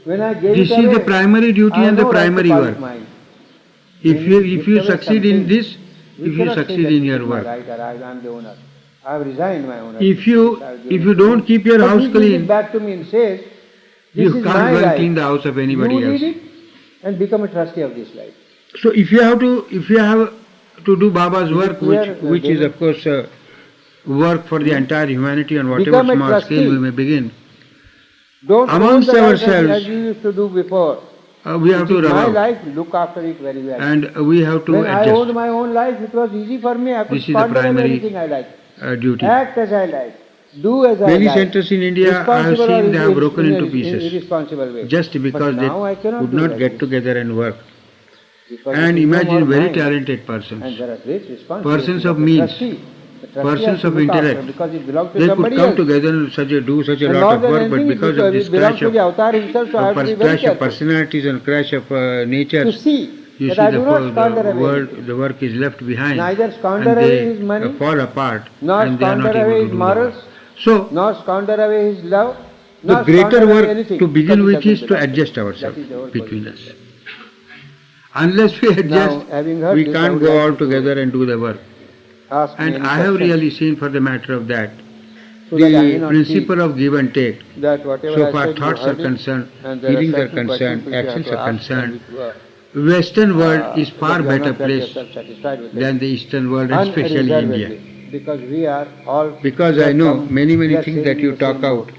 When I gave This it is away, the primary duty I have and the no right to primary call it work. mine. If When you we if give you away succeed in something, this, we if you cannot say succeed that in it your is my work, right or I am the owner. I have resigned my ownership. if you I have given if it you to don't him. keep your But house he gives it clean, back to me and says, this you is can't my go and life. clean the house of anybody You else. lead it and become a trustee of this life. So if you have to do Baba's Is it work, clear, which is David? of course work for the entire humanity on whatever Become a small scale we trustee. may begin, Don't own amongst the life ourselves, as you used to do before. we have to It is rub my out. life, look after it very well. And we have to When I adjust. owned my own life, it was easy for me. I could This is the squander primary anything I like. Duty. Act as I like. Do as I Many like. centers in India, I have Responsible or seen they have in- broken in into a- pieces in irresponsible way. just because But they now I cannot could do not like get this. together and work. Because And it is no imagine more very mine. talented And persons. there are great responsibilities. Persons of the means, trustee. The trustee persons has to of look after intellect. because it belongs to They could somebody come else. together and do such a And lot more of than work, but anything, because of this it belongs clash to of, the avatar himself, so I have to be very clash of careful. personalities and clash of To natures, see you that see I do not squander the away. the work is left behind, Neither and squander away his they money, fall apart, nor and they are not squander able away to his do the morals, work. So, nor squander away his love, the nor greater squander away work anything, to begin because it with is doesn't to belong adjust us. ourselves That is the whole between position. us. Unless we adjust, having heard we this, I can't would go like all you to together and do the work. Ask me And any I have questions, really seen, for the matter of that, so that I may the not principle of give and take. feel that whatever So I far said, you thoughts are heard it, concerned, and there are feelings are certain questions concerned, which you have actions to are ask concerned. and which, Western world is far because you are better not get placed yourself satisfied with than it. the Eastern world, and especially India. Unreservedly, because we are all. Because we I have know come- many we are things that sailing you in the talk same out, boat.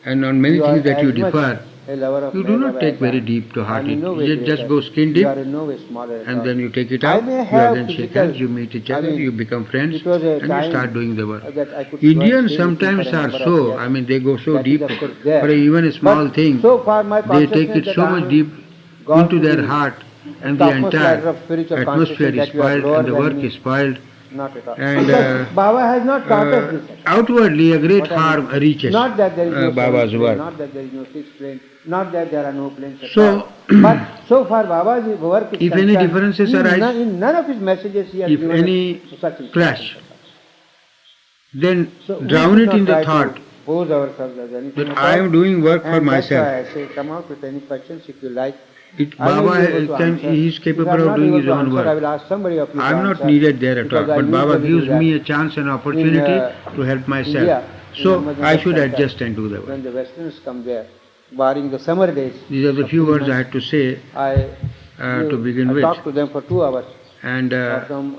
and on many You are things that you as much differ, a lover of you do not Mehra take Baba very as I deep to am. heart I am in no it. way You just greater. go skin You deep, are in no way smaller at and all. then you take it I out, may you have again shake physical- hands, you meet each I other, mean, you become friends, it was a and you time start doing the work. that I could go and Indians stay with him sometimes for a are number of so, years. I mean, they go so That is, deep of course, there. for even a small But thing. so far my They take consciousness it that so I much have deep gone into to their the heart, and topmost the ladder entire of spiritual atmosphere consciousness is that you are spoiled, lower and the than work me. is spoiled. Not at all. And Because Baba has not taught us this. outwardly a great What I mean, harm reaches Not that there is no Baba's seventh plane, work. not that there is no sixth plane, not that there are no planes at So, all. But so far Baba's work is if any concerned, differences in arise, in none of his messages he has if given any us such instructions. clash, then So we drown should it not in the try to thought pose ourselves as anything that at I all. am doing work for And myself. that's why I say come out with any questions if you like. It, I may be able Baba to can, answer. he is If capable I'm of not doing able his to own answer, I work. will ask somebody of you I to am not answer, needed there at all, because I but Baba usually do gives that. me a chance and opportunity to help myself. India, So in I should Ahmedabad adjust and do the work. When the Westerners come there, barring the summer days, These are the few words I had to say to begin with. talk to them for 2 hours. And or from,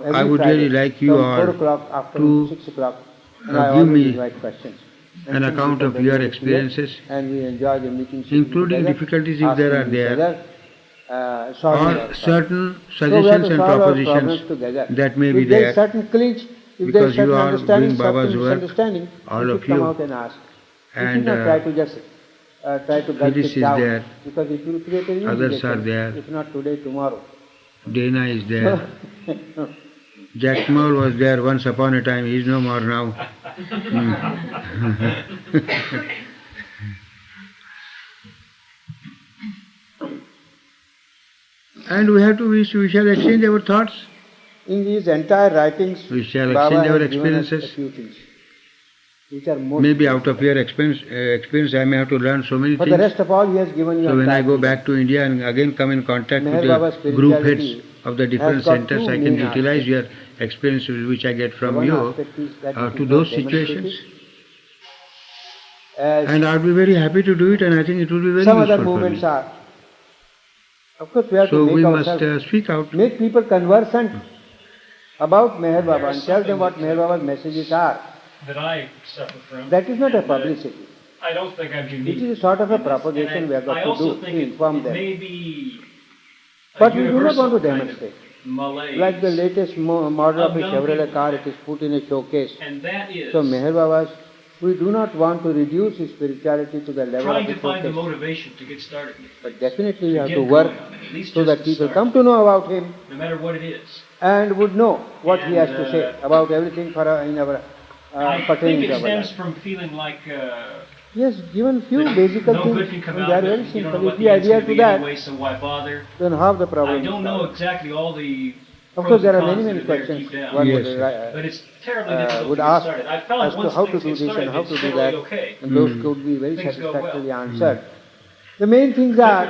every I would Friday, really like you from all 4 o'clock after to 6 o'clock. And give I always me invite questions. And an things account become of very, your very clear, experiences, and we enjoy the meeting, sitting including together, difficulties if there are asking each there, other, solving our or problems. certain So we have suggestions to and solve our problems propositions together. that may be If there there. is certain clinch, if there because is you certain are understanding, doing Baba's certain work, misunderstanding, all you of should come you. out and ask. You And should not try to just try to gulp Phyllis it is down, there. because it will create a new Others are relation, there. if not today, tomorrow. Dana is there. Jack Small was there once upon a time. He is no more now. And we shall exchange our thoughts. In these entire writings, We shall Baba exchange our has given us a experiences. few things, which are most Maybe out of your experience I may have to learn so many For the things. rest of all, he has given you So a when I go guide. back to India and again come in contact Meher with Baba's the group spirituality heads of the different has got centers, two I can main utilize aspects. your experiences which I get from One you aspect is that it to is those not demonstrated, situations. as And I'll be very happy to do it, and I think it will be very some useful other for movements me. are. Of course, we have So to we make must ourselves, speak out. make people conversant about Meher Baba and tell them what Meher Baba's messages are. that I suffer from. That is not a And, publicity. I don't think I'm unique. It is a sort of a in this. propagation And we have got I to also do, think to inform it them. may be a But we do not universal want to kind of demonstrate. malaise. Like the latest model of a young Chevrolet people. car, it is put in a showcase. And that is So Meher Baba's, we do not want to reduce his spirituality to the level trying of to a find the showcase. motivation to get started. But definitely we To have get to work going on it, at least so just that to people start. come to know about him No matter what it is. and would know what he has And, to say about everything for in our I think pertaining it to our stems life. from feeling like Yes, given few that basic no things, good can come and out they are of very it. You don't know simple. what If the we end's adhere going to to be that, anyway, so why bother? then half the problem I is don't know solved. exactly all the Of pros course, there and are cons many, that many are there questions deep down. one Yes, would, yes. But it's terribly difficult would to get ask started. I found as to once how to things do get this started, and how it's to do generally that, okay. and those could be very Things go well. satisfactorily answered. The main things are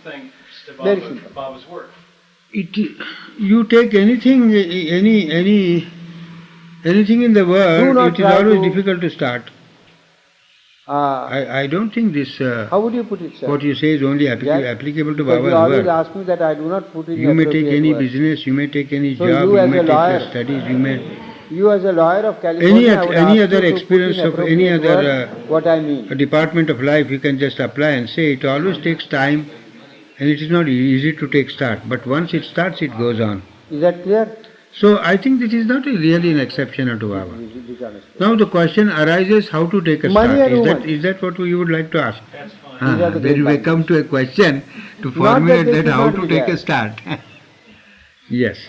Thanks to Very Baba, simple. Baba's work. You take anything, anything in the Do world, not it is try always to- difficult to start. I don't think this, how would you put it, sir? what you say is only Jack? applicable to Because you Baba's always work. ask me that I do not put in You may take appropriate any words. business, you may take any So job, you you as may a take lawyer- your studies, you may You as a lawyer of California, I would any ask other you to experience put in of any appropriate other word what I mean. a department of life, you can just apply and say it always takes time and it is not easy to take start. But once it starts, it goes on. Is that clear? So I think this is not really an exception to Baba. Now the question arises how to take a Money start. and Is woman. that what you would like to ask? That's fine. These are the Then great we minds. come to a question to Not that formulate they that should how not to be take there. a start. Yes.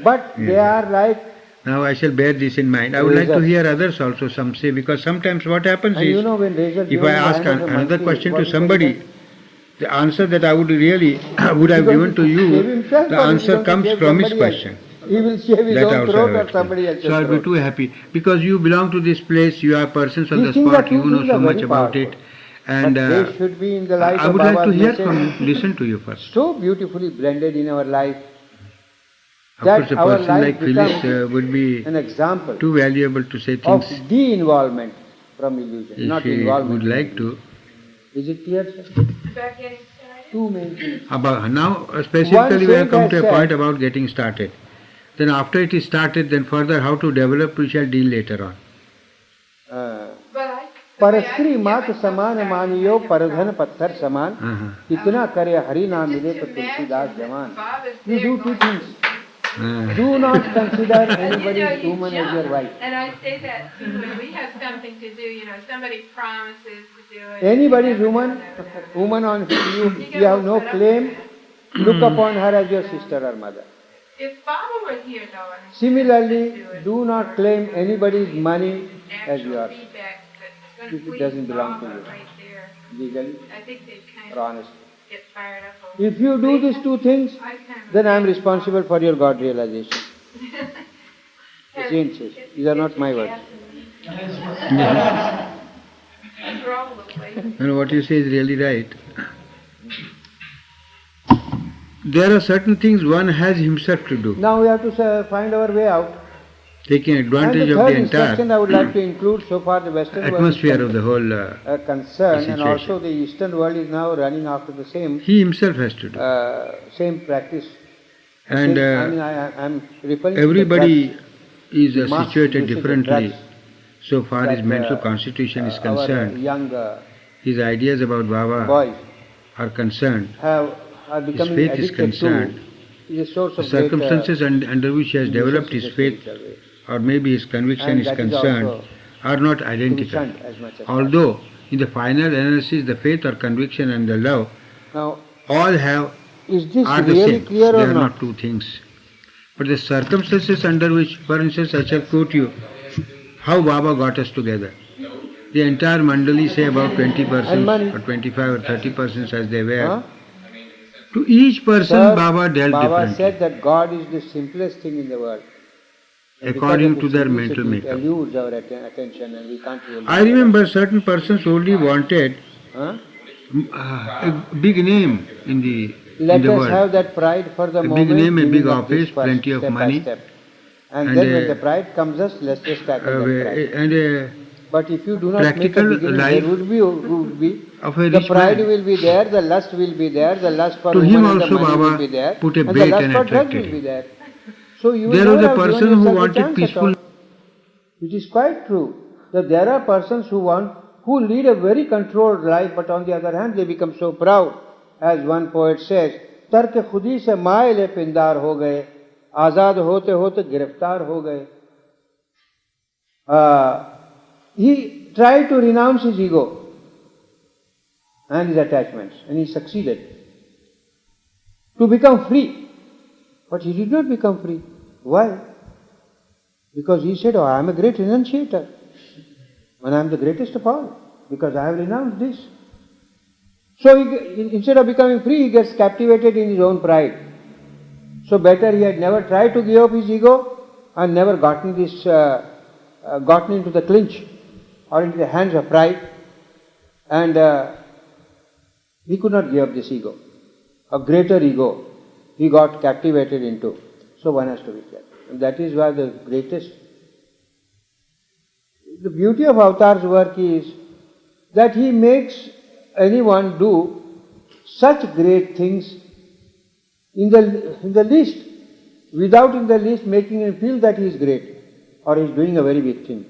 But they are like, Now I shall bear this in mind. I would like to Razor. hear others also some say, because sometimes what happens and is you know when razor if given I in the ask hand of a another monkey, question what to is the somebody, result? the answer that I would really would have Because given to he you, shave himself the or he answer going to comes shave from his somebody else? question. He will shave his That own also throat I or have somebody explained. else's So I'll be throat. too happy because you belong to this place, you are persons on These the things spot, are two you know things so are much very about powerful. it, and But they should be in the light I of would like to Baba's hear message. from you, listen to you first. So beautifully blended in our life Of that course, a our person life like Phyllis becomes would be an example too valuable to say of things de-involvement from illusion, not if she involvement. would like to. Is it clear, sir? About getting started? Two main things. About now, specifically, we have saint come has to a said- point about getting started. Then, after it is started, then further how to develop, we shall deal later on. But I. परस्त्री मात समान मानियो परधन पत्थर समान Uh-huh. कितना करे हरि नाम मिले Just तो तुलसीदास imagine जवान. Baba's You there do two going, things. Uh, Do not consider And anybody's you woman as your jump. wife. And I say that too, when we have something to do, somebody promises to do it. Anybody's never, woman, never, never, never. woman on whom get you have all no fed up claim, with look upon her as your sister or mother. If Baba were here though, and Similarly, do not claim anybody's money as actual yours, feedback that's if going to it please doesn't belong to Baba you. right there, legally I think they'd kind or of honestly. get fired up over If you do these two things, I kind of then I am imagine responsible for your God realization. Baba- The saint says, these are not my words. Probably. and what you say is really right. There are certain things one has himself to do, Now we have to find our way out. taking And advantage the of third the instruction entire I would like to include so far the Western world atmosphere of is the whole. concerned, and situation. also the Eastern world is now running after the same He himself has to do. same practice. And I'm referring to everybody is the mass situated usage of differently drugs so far that, as mental constitution is our concerned. young His ideas about Baba boys are concerned. are His becoming faith is addicted concerned. to is a source The of great, circumstances under which he has developed his faith, or maybe his conviction And is that is concerned, also are not to be identical. shunned as much as Although, in the final analysis, the faith or conviction and the love possible. all have Now, is this are the really same. clear They or are not? not two things. But the circumstances under which, for instance, I shall quote you how Baba got us together. The entire mandali, say about 20 And persons money. or 25 or 30 persons as they were. Huh? To each person, Sir, Baba dealt Baba differently, said that God is the simplest thing in the world. And because according of to its their simplicity, mental it makeup. eludes our attention and we can't really. I remember certain persons only wanted Huh? a big name in the Let us world. have that pride for the A big moment. name, a big giving up this office, first plenty of step by money. step. And, And then a- when the pride comes us, let's just tackle that pride. and a But if you do not make a practical beginning, life there would be of a the rich pride man. will be there, the lust will be there, the lust for To woman him and the also money will Baba be there, put a and the bait lust and for drugs attracted will be him. there. So you There will was never a have person given who yourself a wanted chance at peaceful. all. It is quite true that there are persons who lead a very controlled life, but on the other hand they become so proud. As one poet says, तर्क खुदी से मायल पिंदार हो गए, आजाद होते होते गिरफ्तार हो गए. He tried to renounce his ego and his attachments, and he succeeded to become free. But he did not become free. Why? Because he said, "Oh, I am a great renunciator, and I am the greatest of all, because I have renounced this." So instead of becoming free, he gets captivated in his own pride. So better he had never tried to give up his ego and never gotten into the clinch or into the hands of pride, and he could not give up this ego. A greater ego he got captivated into. So one has to be careful. And that is why the beauty of Avatar's work is that he makes anyone do such great things in the least, without in the least making him feel that he is great or he is doing a very big thing.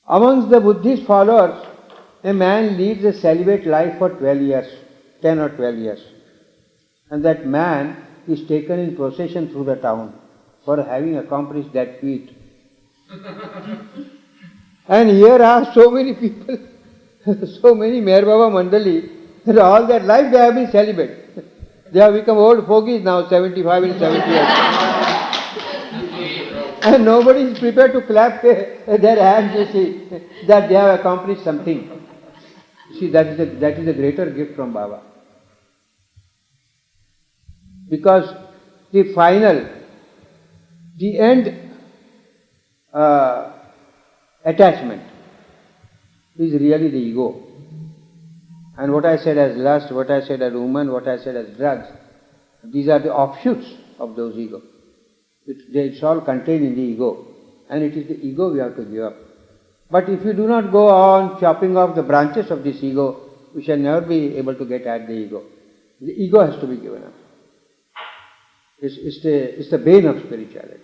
Amongst the Buddhist followers, a man leads a celibate life for 12 years, 10 or 12 years. And that man is taken in procession through the town for having accomplished that feat. And here are so many people, so many Meher Baba Mandali, that all their life they have been celibate. They have become old fogies now, 75 and 70 years. And nobody is prepared to clap their hands, you see, that they have accomplished something. See, that is a greater gift from Baba. Because the final, the end attachment is really the ego. And what I said as lust, what I said as woman, what I said as drugs, these are the offshoots of those ego. It's all contained in the ego. And it is the ego we have to give up. But if you do not go on chopping off the branches of this ego, we shall never be able to get at the ego. The ego has to be given up. It's the bane of spirituality.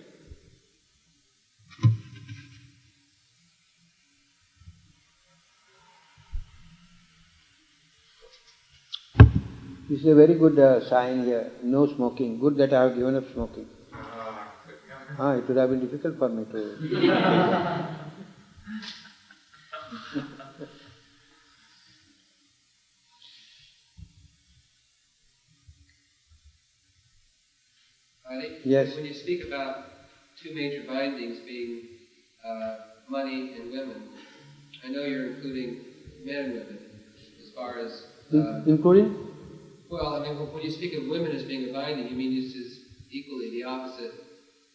This is a very good sign here, no smoking. Good that I have given up smoking. It would have been difficult for me to... Yes. When you speak about two major bindings being money and women, I know you're including men and women as far as... including? Well, I mean, when you speak of women as being a binding, you mean this is equally the opposite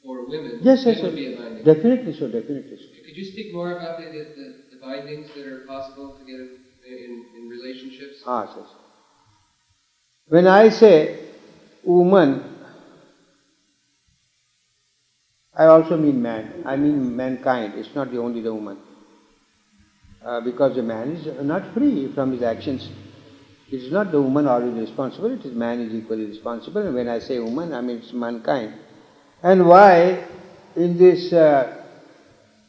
for women. Yes, men would be a binding. definitely so. Could you speak more about the bindings that are possible to get in relationships? Yes. When I say woman, I also mean man. I mean mankind. It's not only the woman. Because the man is not free from his actions. It is not the woman always responsible, it is man is equally responsible. And when I say woman, I mean it's mankind. And why in this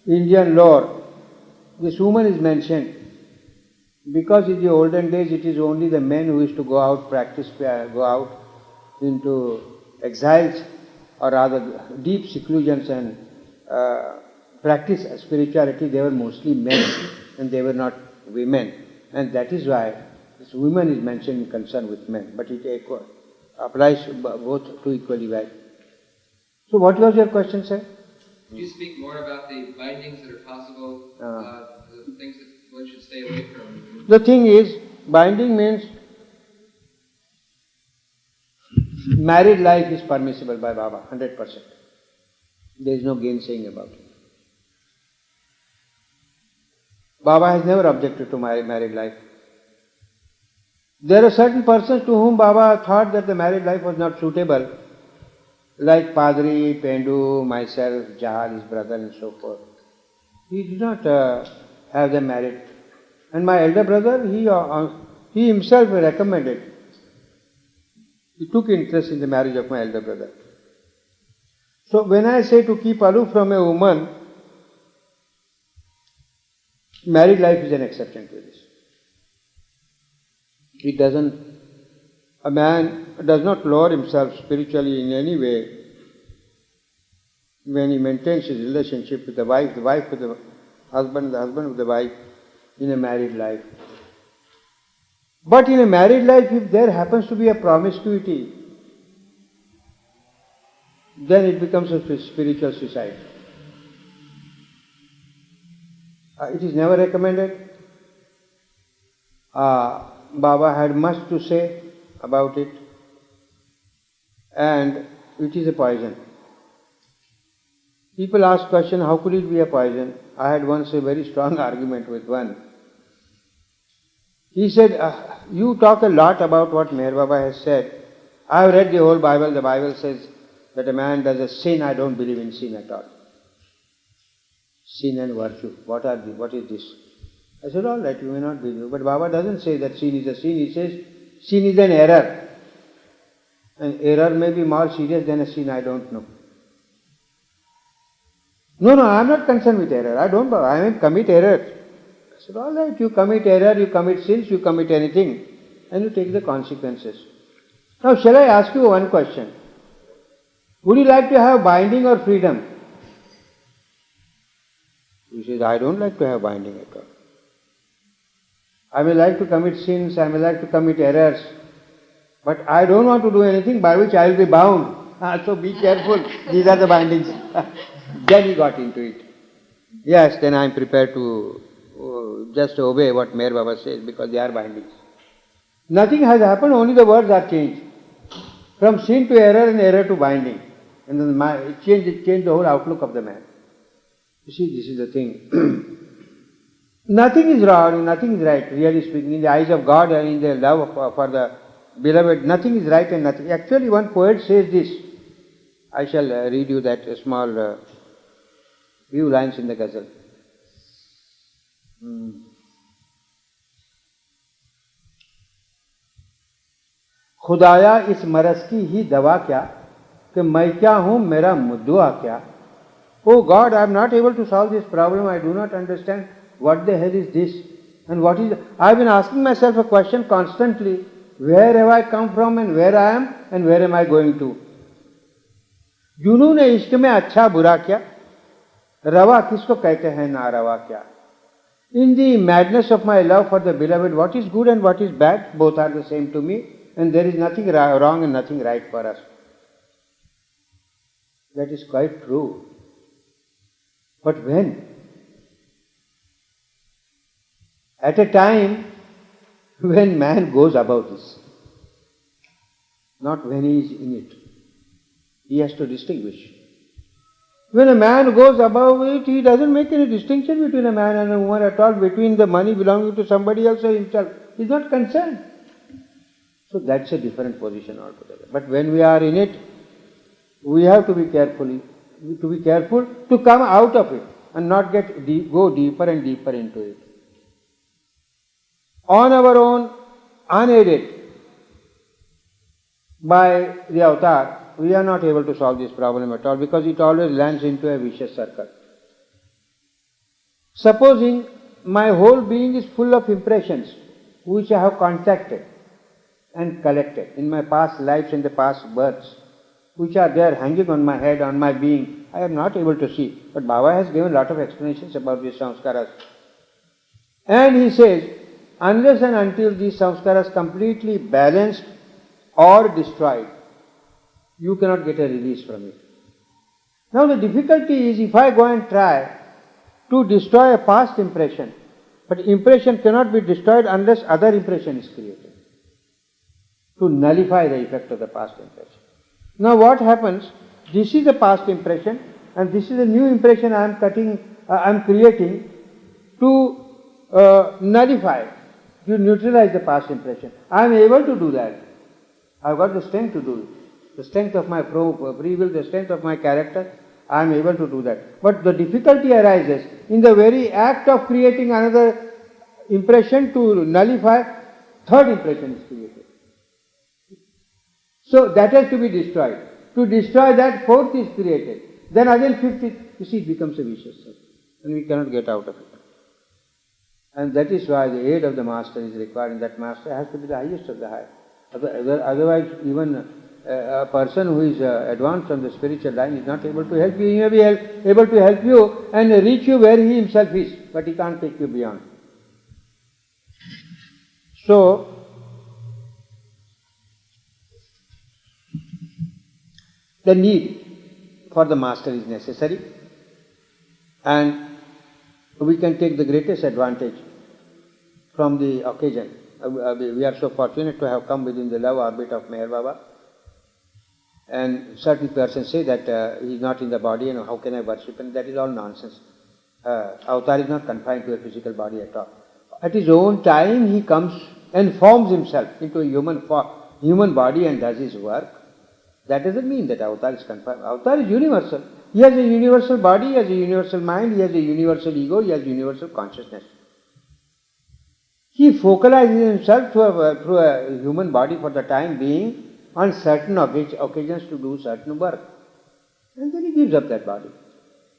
Indian lore, this woman is mentioned? Because in the olden days it is only the men who used to go out, go out into exiles, or rather deep seclusions and practice spirituality. They were mostly men and they were not women. And that is why this woman is mentioned in concern with men, but it applies both to equally well. So what was your question, sir? Could you speak more about the bindings that are possible, the things that one should stay away from? The thing is, binding means married life is permissible by Baba, 100%. There is no gainsaying about it. Baba has never objected to married life. There are certain persons to whom Baba thought that the married life was not suitable, like Padri, Pendu, myself, Jahal, his brother and so forth. He did not have them married. And my elder brother, he himself recommended. He took interest in the marriage of my elder brother. So when I say to keep aloof from a woman, married life is an exception to this. A man does not lower himself spiritually in any way when he maintains his relationship with the wife with the husband with the wife in a married life. But in a married life, if there happens to be a promiscuity, then it becomes a spiritual suicide. It is never recommended. Baba had much to say about it, and it is a poison. People ask question, how could it be a poison? I had once a very strong argument with one. He said, you talk a lot about what Meher Baba has said. I have read the whole Bible. The Bible says that a man does a sin. I don't believe in sin at all. Sin and virtue. What is this? I said, all right, you may not believe. But Baba doesn't say that sin is a sin. He says sin is an error. An error may be more serious than a sin, I don't know. No, I am not concerned with error. I commit error. I said, all right, you commit error, you commit sins, you commit anything, and you take the consequences. Now, shall I ask you one question? Would you like to have binding or freedom? He says, I don't like to have binding at all. I may like to commit sins, I may like to commit errors, but I don't want to do anything by which I will be bound. So be careful, these are the bindings. Then he got into it. Yes, then I am prepared to just obey what Meher Baba says, because they are bindings. Nothing has happened, only the words are changed. From sin to error and error to binding. And then it changed the whole outlook of the man. You see, this is the thing. Nothing is wrong, nothing is right, really speaking. In the eyes of God and in the love for the beloved, nothing is right and nothing. Actually, one poet says this. I shall read you that small few lines in the ghazal. खुदाया इस मरस की ही दवा क्या कि मैं क्या हूँ मेरा मुद्दुआ क्या. Oh God, I am not able to solve this problem. I do not understand what the hell is this and what is. I have been asking myself a question constantly. Where have I come from and where I am and where am I going to? जुनून इश्क में अच्छा बुरा क्या, रवा किसको कहते हैं ना रवा क्या. In the madness of my love for the beloved, what is good and what is bad, both are the same to me, and there is nothing wrong and nothing right for us. That is quite true. But when? At a time when man goes about this, not when he is in it. He has to distinguish. When a man goes above it, he doesn't make any distinction between a man and a woman at all, between the money belonging to somebody else or himself. He is not concerned. So that's a different position altogether. But when we are in it, we have to be careful to come out of it and not go deeper and deeper into it. On our own, unaided by the avatar, we are not able to solve this problem at all, because it always lands into a vicious circle. Supposing my whole being is full of impressions which I have contacted and collected in my past lives and the past births, which are there hanging on my head, on my being, I am not able to see. But Baba has given a lot of explanations about these samskaras. And he says, unless and until these samskaras completely balanced or destroyed, you cannot get a release from it. Now the difficulty is, if I go and try to destroy a past impression, but impression cannot be destroyed unless other impression is created, to nullify the effect of the past impression. Now what happens? This is a past impression and this is a new impression I am creating to nullify, to neutralize the past impression. I am able to do that. I have got the strength to do it. The strength of my free will, the strength of my character, I am able to do that. But the difficulty arises in the very act of creating another impression to nullify, third impression is created. So that has to be destroyed. To destroy that, fourth is created. Then again fifth is, you see, it becomes a vicious circle. And we cannot get out of it. And that is why the aid of the master is required, and that master has to be the highest of the high. Otherwise, even a person who is advanced on the spiritual line is not able to help you. He may be able to help you and reach you where he himself is, but he can't take you beyond. So, the need for the master is necessary, and we can take the greatest advantage from the occasion. We are so fortunate to have come within the love orbit of Meher Baba. And certain persons say that he is not in the body and how can I worship him? That is all nonsense. Avatar is not confined to a physical body at all. At his own time he comes and forms himself into a human body and does his work. That doesn't mean that Avatar is confined. Avatar is universal. He has a universal body, he has a universal mind, he has a universal ego, he has universal consciousness. He focalizes himself through a human body for the time being on certain occasions to do certain work. And then he gives up that body.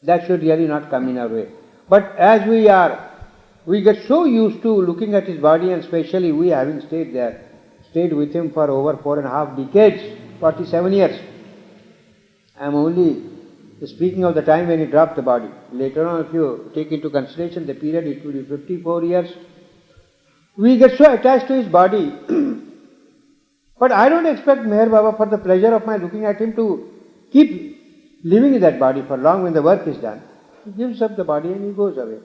That should really not come in our way. But as we get so used to looking at his body, and especially we having stayed with him for over 4.5 decades, 47 years. I am only speaking of the time when he dropped the body. Later on, if you take into consideration the period, it will be 54 years. We get so attached to his body. But I don't expect Meher Baba, for the pleasure of my looking at him, to keep living in that body for long when the work is done. He gives up the body and he goes away.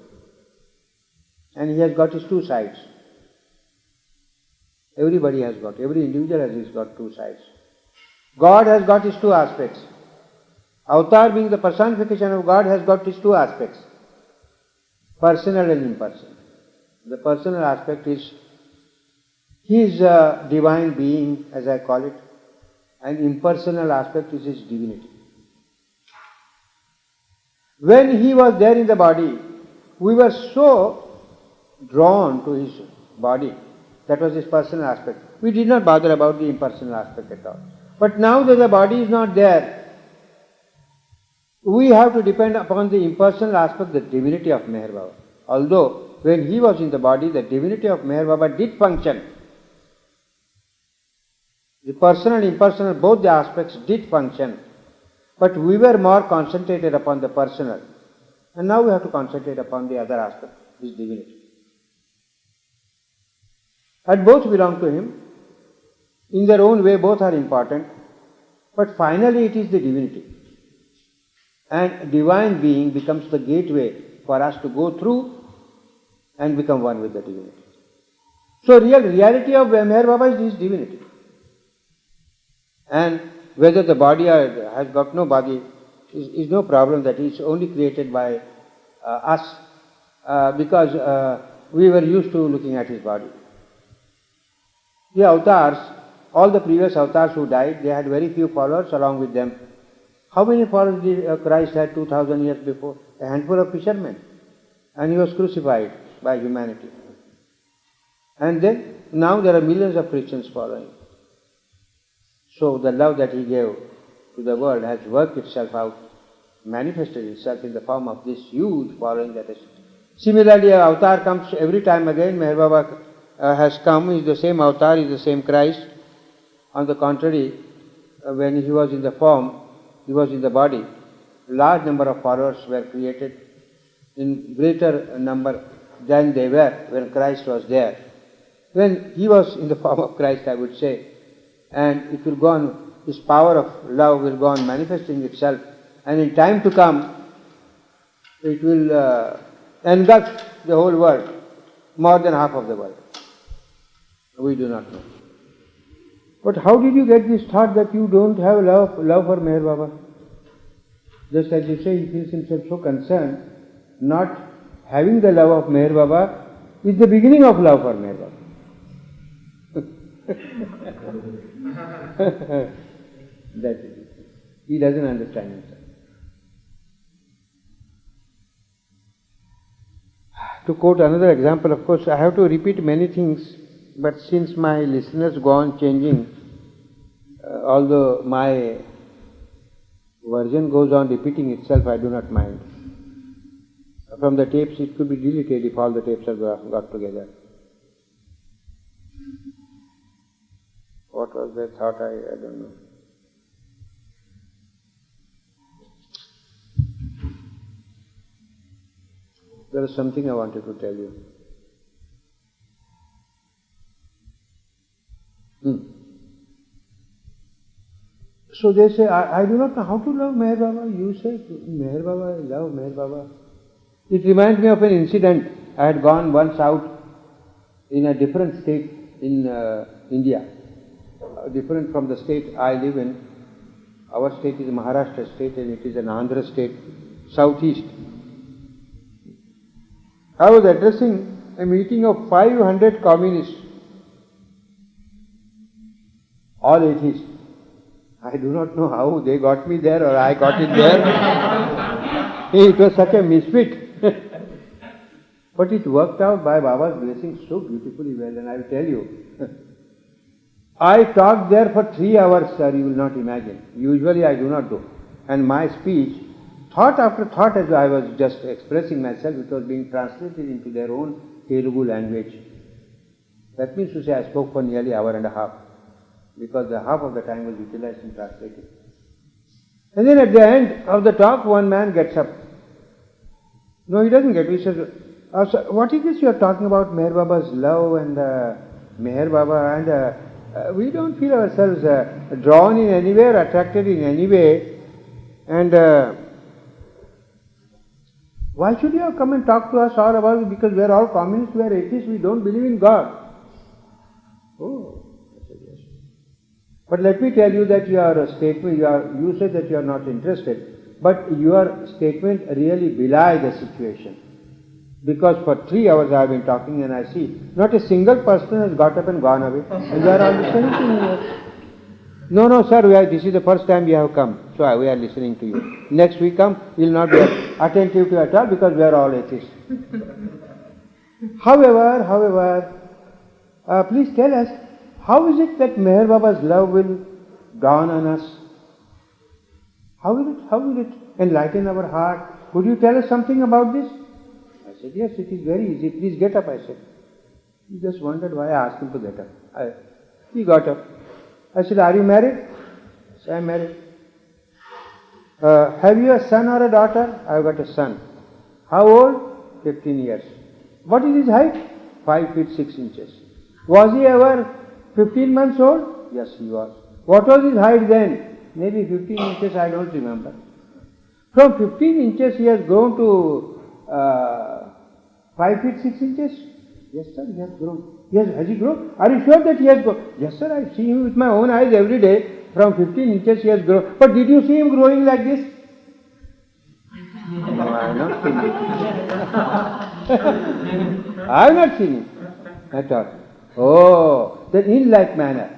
And he has got his two sides. Everybody has got, every individual has got two sides. God has got his two aspects. Avatar, being the personification of God, has got his two aspects, personal and impersonal. The personal aspect is his divine being, as I call it, and impersonal aspect is his divinity. When he was there in the body, we were so drawn to his body. That was his personal aspect. We did not bother about the impersonal aspect at all. But now that the body is not there, we have to depend upon the impersonal aspect, the divinity of Meher Baba. Although when he was in the body, the divinity of Meher Baba did function. The personal and impersonal, both the aspects did function. But we were more concentrated upon the personal. And now we have to concentrate upon the other aspect, his divinity. And both belong to him. In their own way, both are important. But finally it is the divinity. And divine being becomes the gateway for us to go through and become one with the divinity. So reality of Meher Baba is his divinity. And whether the body has got no body is no problem, that is only created by us because we were used to looking at his body. The avatars, all the previous avatars who died, they had very few followers along with them. How many followers did Christ had 2000 years before? A handful of fishermen. And he was crucified by humanity. And then, now there are millions of Christians following. So the love that he gave to the world has worked itself out, manifested itself in the form of this huge following that is. Similarly, an avatar comes every time again. Meher Baba has come, he is the same avatar, he is the same Christ. On the contrary, when he was in the form, he was in the body, large number of followers were created, in greater number than they were when Christ was there. When he was in the form of Christ, I would say, and it will go on, his power of love will go on manifesting itself, and in time to come, it will engulf the whole world, more than half of the world. We do not know. But how did you get this thought that you don't have love for Meher Baba? Just as you say, he feels himself so concerned, not having the love of Meher Baba is the beginning of love for Meher Baba. That is it. He doesn't understand himself. To quote another example, of course, I have to repeat many things, but since my listeners go on changing, although my version goes on repeating itself, I do not mind. From the tapes, it could be deleted if all the tapes are got together. What was that thought? I don't know. There is something I wanted to tell you. So they say, I do not know how to love Meher Baba. You say, Meher Baba, I love Meher Baba. It reminds me of an incident. I had gone once out in a different state in India, different from the state I live in. Our state is Maharashtra state and it is an Andhra state, southeast. I was addressing a meeting of 500 communists, all atheists. I do not know how they got me there or I got it there. It was such a misfit. But it worked out by Baba's blessing so beautifully well, and I will tell you. I talked there for 3 hours, sir, you will not imagine. Usually I do not do. And my speech, thought after thought, as I was just expressing myself, it was being translated into their own Telugu language. That means to say I spoke for nearly an hour and a half, because the half of the time was utilized in translating. And then at the end of the talk, one man gets up. No, he doesn't get up. He says, so what is this you are talking about, Meher Baba's love and Meher Baba, and we don't feel ourselves drawn in any way or attracted in any way, and why should you have come and talk to us all about it? Because we are all communists, we are atheists, we don't believe in God. Oh, I said yes. But let me tell you that your statement, you said that you are not interested, but your statement really belies the situation. Because for 3 hours I have been talking and I see not a single person has got up and gone away, and they are all listening to me. No, no, sir, this is the first time we have come, so we are listening to you. Next we come, we will not be attentive to you at all because we are all atheists. However, please tell us, how is it that Meher Baba's love will dawn on us? How will it enlighten our heart? Could you tell us something about this? I said, yes, it is very easy. Please get up, I said. He just wondered why I asked him to get up. He got up. I said, are you married? He said, I am married. Have you a son or a daughter? I have got a son. How old? 15 years. What is his height? 5 feet 6 inches. Was he ever 15 months old? Yes, he was. What was his height then? Maybe 15 inches, I don't remember. From 15 inches he has grown to 5 feet 6 inches? Yes, sir, he has grown. Yes, has he grown? Are you sure that he has grown? Yes, sir, I see him with my own eyes every day. From 15 inches he has grown. But did you see him growing like this? No, I have not seen him. I have not seen him at all. Oh, then in like manner,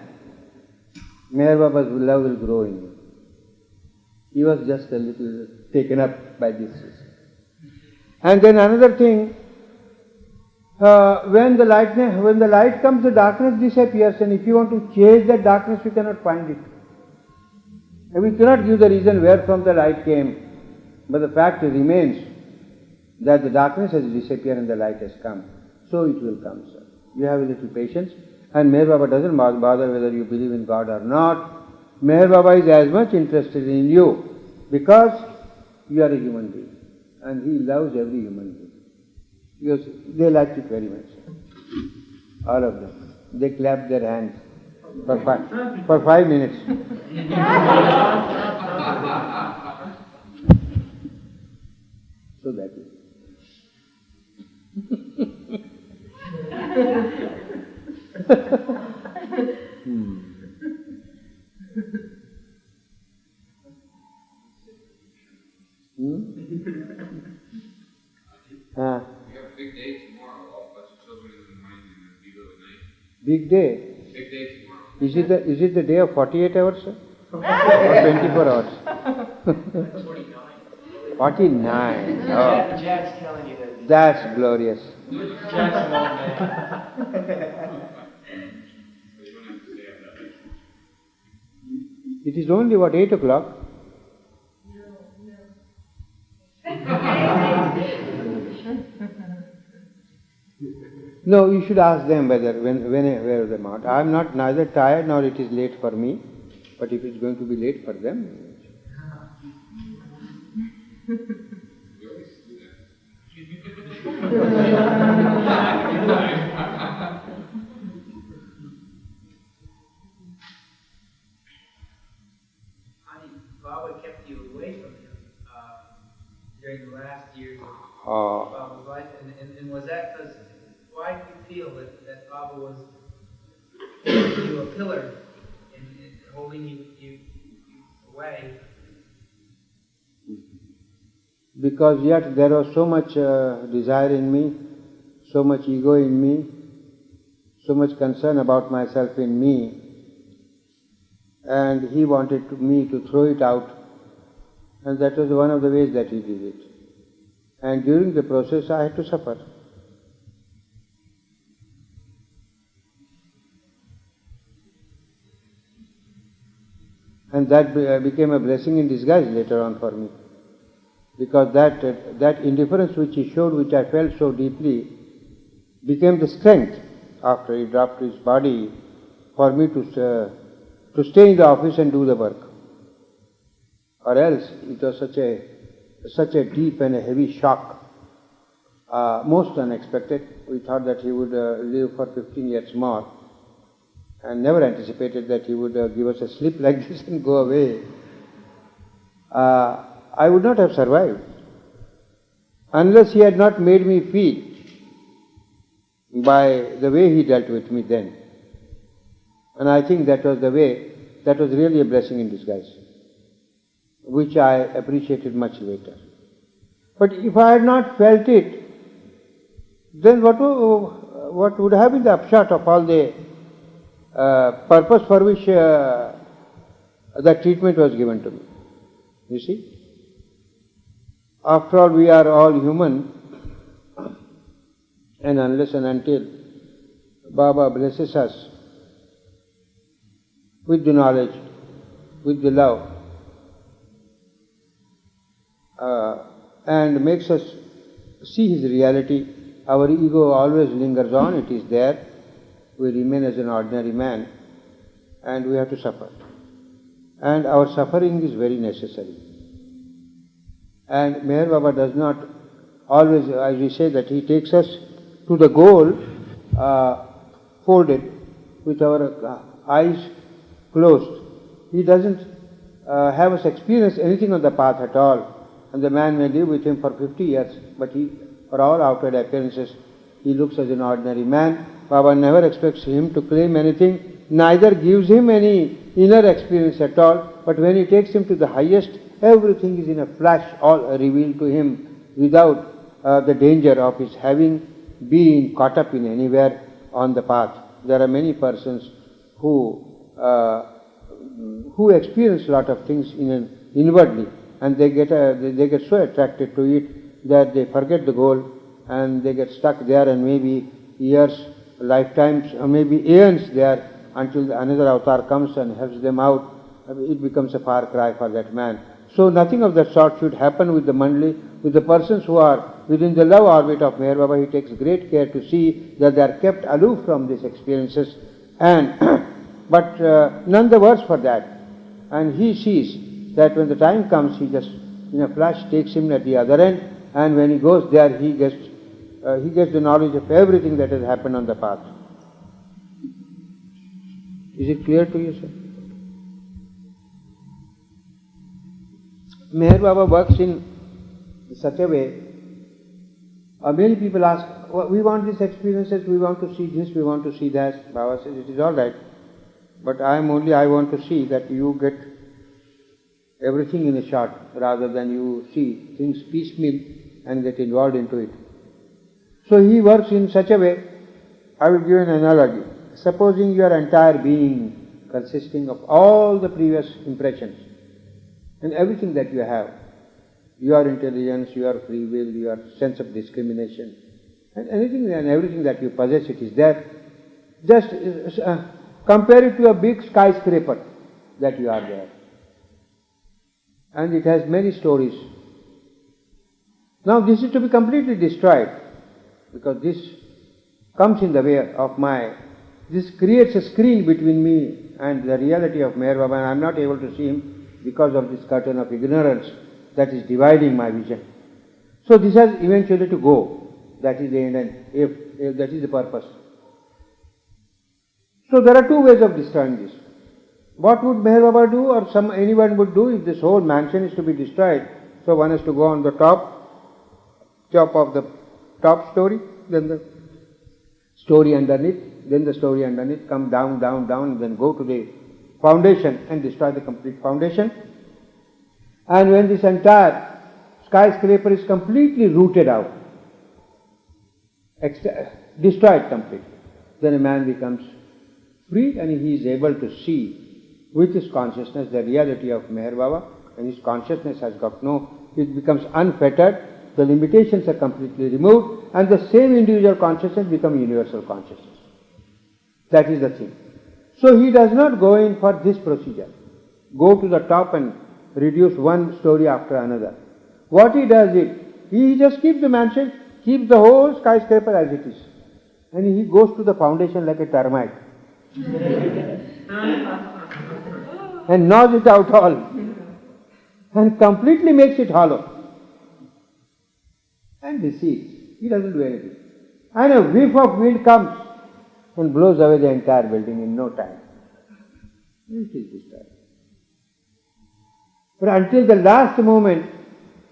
Meher Baba's love will grow in you. He was just a little taken up by this. And then another thing, when the light comes, the darkness disappears, and if you want to chase that darkness, you cannot find it. And we cannot give the reason where from the light came, but the fact remains that the darkness has disappeared and the light has come. So it will come, sir. You have a little patience, and Meher Baba doesn't bother whether you believe in God or not. Meher Baba is as much interested in you because you are a human being, and he loves every human being. Because they liked it very much. All of them. They clapped their hands for 5 minutes. So that is. We have a big day tomorrow. All a bunch of children in the morning and people at night. Big day. Big day tomorrow. Is it the day of 48 hours, sir? Or 24 hours? 49. Oh. Jack's telling you that. That's glorious. Jack's an old man. So you don't have to stay up that late. It is only, 8 o'clock? No, you should ask them where they are. I am not neither tired nor it is late for me, but if it's going to be late for them. We always do that. Baba kept you away from him during the last years of Oh. Baba's life, and was that because, why do you feel that Baba was giving you a pillar and holding you away? Because yet there was so much desire in me, so much ego in me, so much concern about myself in me, and he wanted me to throw it out, and that was one of the ways that he did it. And during the process I had to suffer. And that became a blessing in disguise later on for me. because that indifference which he showed, which I felt so deeply, became the strength after he dropped his body for me to stay in the office and do the work. Or else it was such a deep and a heavy shock, most unexpected. We thought that he would live for 15 years more, and never anticipated that he would give us a slip like this and go away. I would not have survived unless he had not made me feel by the way he dealt with me then. And I think that was really a blessing in disguise, which I appreciated much later. But if I had not felt it, then what would have been the upshot of all the purpose for which that treatment was given to me? You see? After all, we are all human, and unless and until Baba blesses us with the knowledge, with the love, and makes us see his reality, our ego always lingers on, it is there, we remain as an ordinary man, and we have to suffer. And our suffering is very necessary. And Meher Baba does not always, as we say, that he takes us to the goal folded with our eyes closed. He doesn't have us experience anything on the path at all. And the man may live with him for 50 years, but for all outward appearances, he looks as an ordinary man. Baba never expects him to claim anything, neither gives him any inner experience at all, but when he takes him to the highest, everything is in a flash, all revealed to him without the danger of his having been caught up in anywhere on the path. There are many persons who experience a lot of things inwardly, and they get so attracted to it that they forget the goal and they get stuck there, and maybe years, lifetimes, or maybe eons there until another avatar comes and helps them out. It becomes a far cry for that man. So nothing of that sort should happen with the mandali. With the persons who are within the love orbit of Meher Baba, he takes great care to see that they are kept aloof from these experiences, and but none the worse for that. And he sees that when the time comes, he just in a flash takes him at the other end, and when he goes there, he gets the knowledge of everything that has happened on the path. Is it clear to you, sir? Meher Baba works in such a way, many people ask, we want these experiences, we want to see this, we want to see that. Baba says, it is all right, but I want to see that you get everything in a shot, rather than you see things piecemeal and get involved into it. So he works in such a way. I will give an analogy. Supposing your entire being consisting of all the previous impressions and everything that you have, your intelligence, your free will, your sense of discrimination, and anything and everything that you possess, it is there. Just compare it to a big skyscraper that you are there. And it has many stories. Now this is to be completely destroyed, because this comes in the way of this creates a screen between me and the reality of Meher Baba, and I am not able to see him because of this curtain of ignorance that is dividing my vision. So this has eventually to go. That is the end, and if that is the purpose. So there are two ways of destroying this. What would Meher Baba do, or anyone would do, if this whole mansion is to be destroyed? So one has to go on the top of the top story, then the story underneath, then the story underneath, come down, down, down, and then go to the foundation and destroy the complete foundation. And when this entire skyscraper is completely rooted out, destroyed completely, then a man becomes free, and he is able to see with his consciousness the reality of Meher Baba, and his consciousness has got it becomes unfettered, the limitations are completely removed, and the same individual consciousness becomes universal consciousness. That is the thing. So he does not go in for this procedure, go to the top and reduce one story after another. What he does is, he just keeps the mansion, keeps the whole skyscraper as it is. And he goes to the foundation like a termite. And gnaws it out all. And completely makes it hollow. And deceives. He doesn't do anything. And a whiff of wind comes and blows away the entire building in no time. It is destroyed. But until the last moment,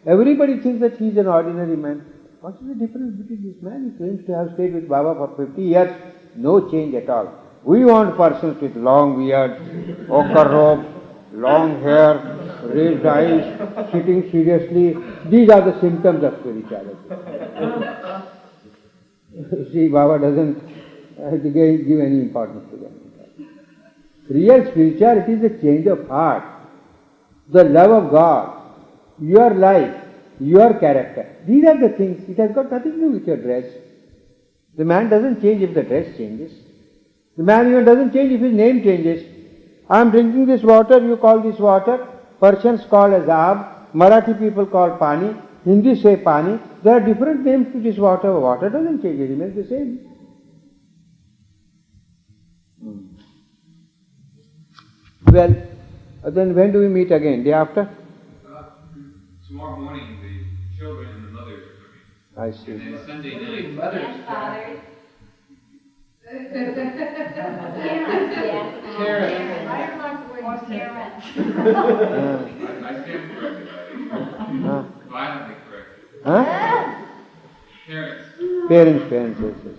everybody thinks that he is an ordinary man. What is the difference between this man? He claims to have stayed with Baba for 50 years. No change at all. We want persons with long beard, ochre robe, long hair, raised eyes, sitting seriously. These are the symptoms of spirituality. See, Baba doesn't give any importance to them. Real spirituality is a change of heart. The love of God, your life, your character. These are the things. It has got nothing to do with your dress. The man doesn't change if the dress changes. The man even doesn't change if his name changes. I am drinking this water, you call this water. Persians call as Aab, Marathi people call Pani, Hindi say Pani. There are different names to this water. Water doesn't change, it remains the same. Well, then when do we meet again? Day after? Tomorrow morning, the children and the mothers are coming. I see. And then Sunday night, Mothers. Fathers. Karen. I don't like the way you say that. I stand corrected. Violently corrected. Huh? Parents, Parents, yes, yes.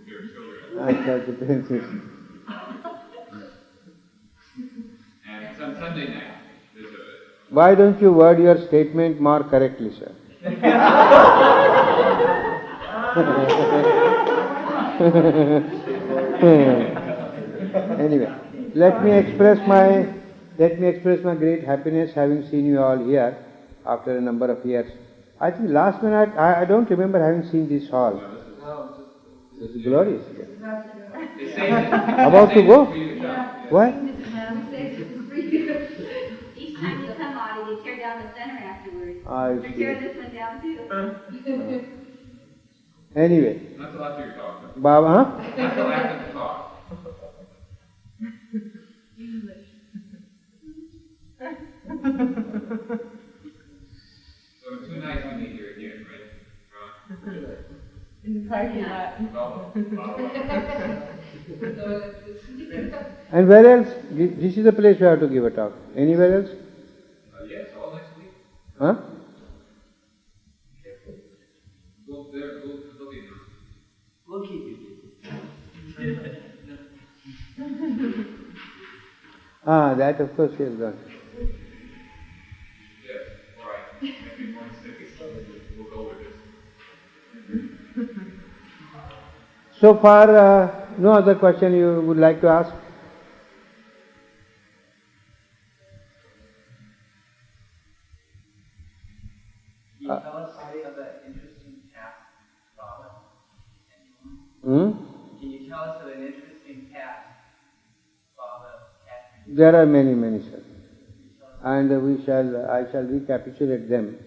their children. I thought the parents, yes. And Sunday night, there's a Why don't you word your statement more correctly, sir? Anyway, let me express my great happiness having seen you all here after a number of years. I think last night I don't remember having seen this hall. It's glorious. They say that. About to go? Yeah. What? Each time you come out, you tear down the center afterwards. I Or tear see. this one down too. Anyway, Not till after your talk. though. Baba, huh? Not till after the talk. So in 2 nights we meet here again, right? Ron? In the parking lot. Well, And where else? This is the place we have to give a talk. Anywhere else? yes, all next week. Huh? They'll be there. We'll keep you. That of course he has done. Yes, all right. Maybe 26. We'll go with this. So far, no other question you would like to ask? Can you tell us something of that interesting path, Baba? Can you tell us of an interesting path, Baba? There are many, sir. And I shall recapitulate them.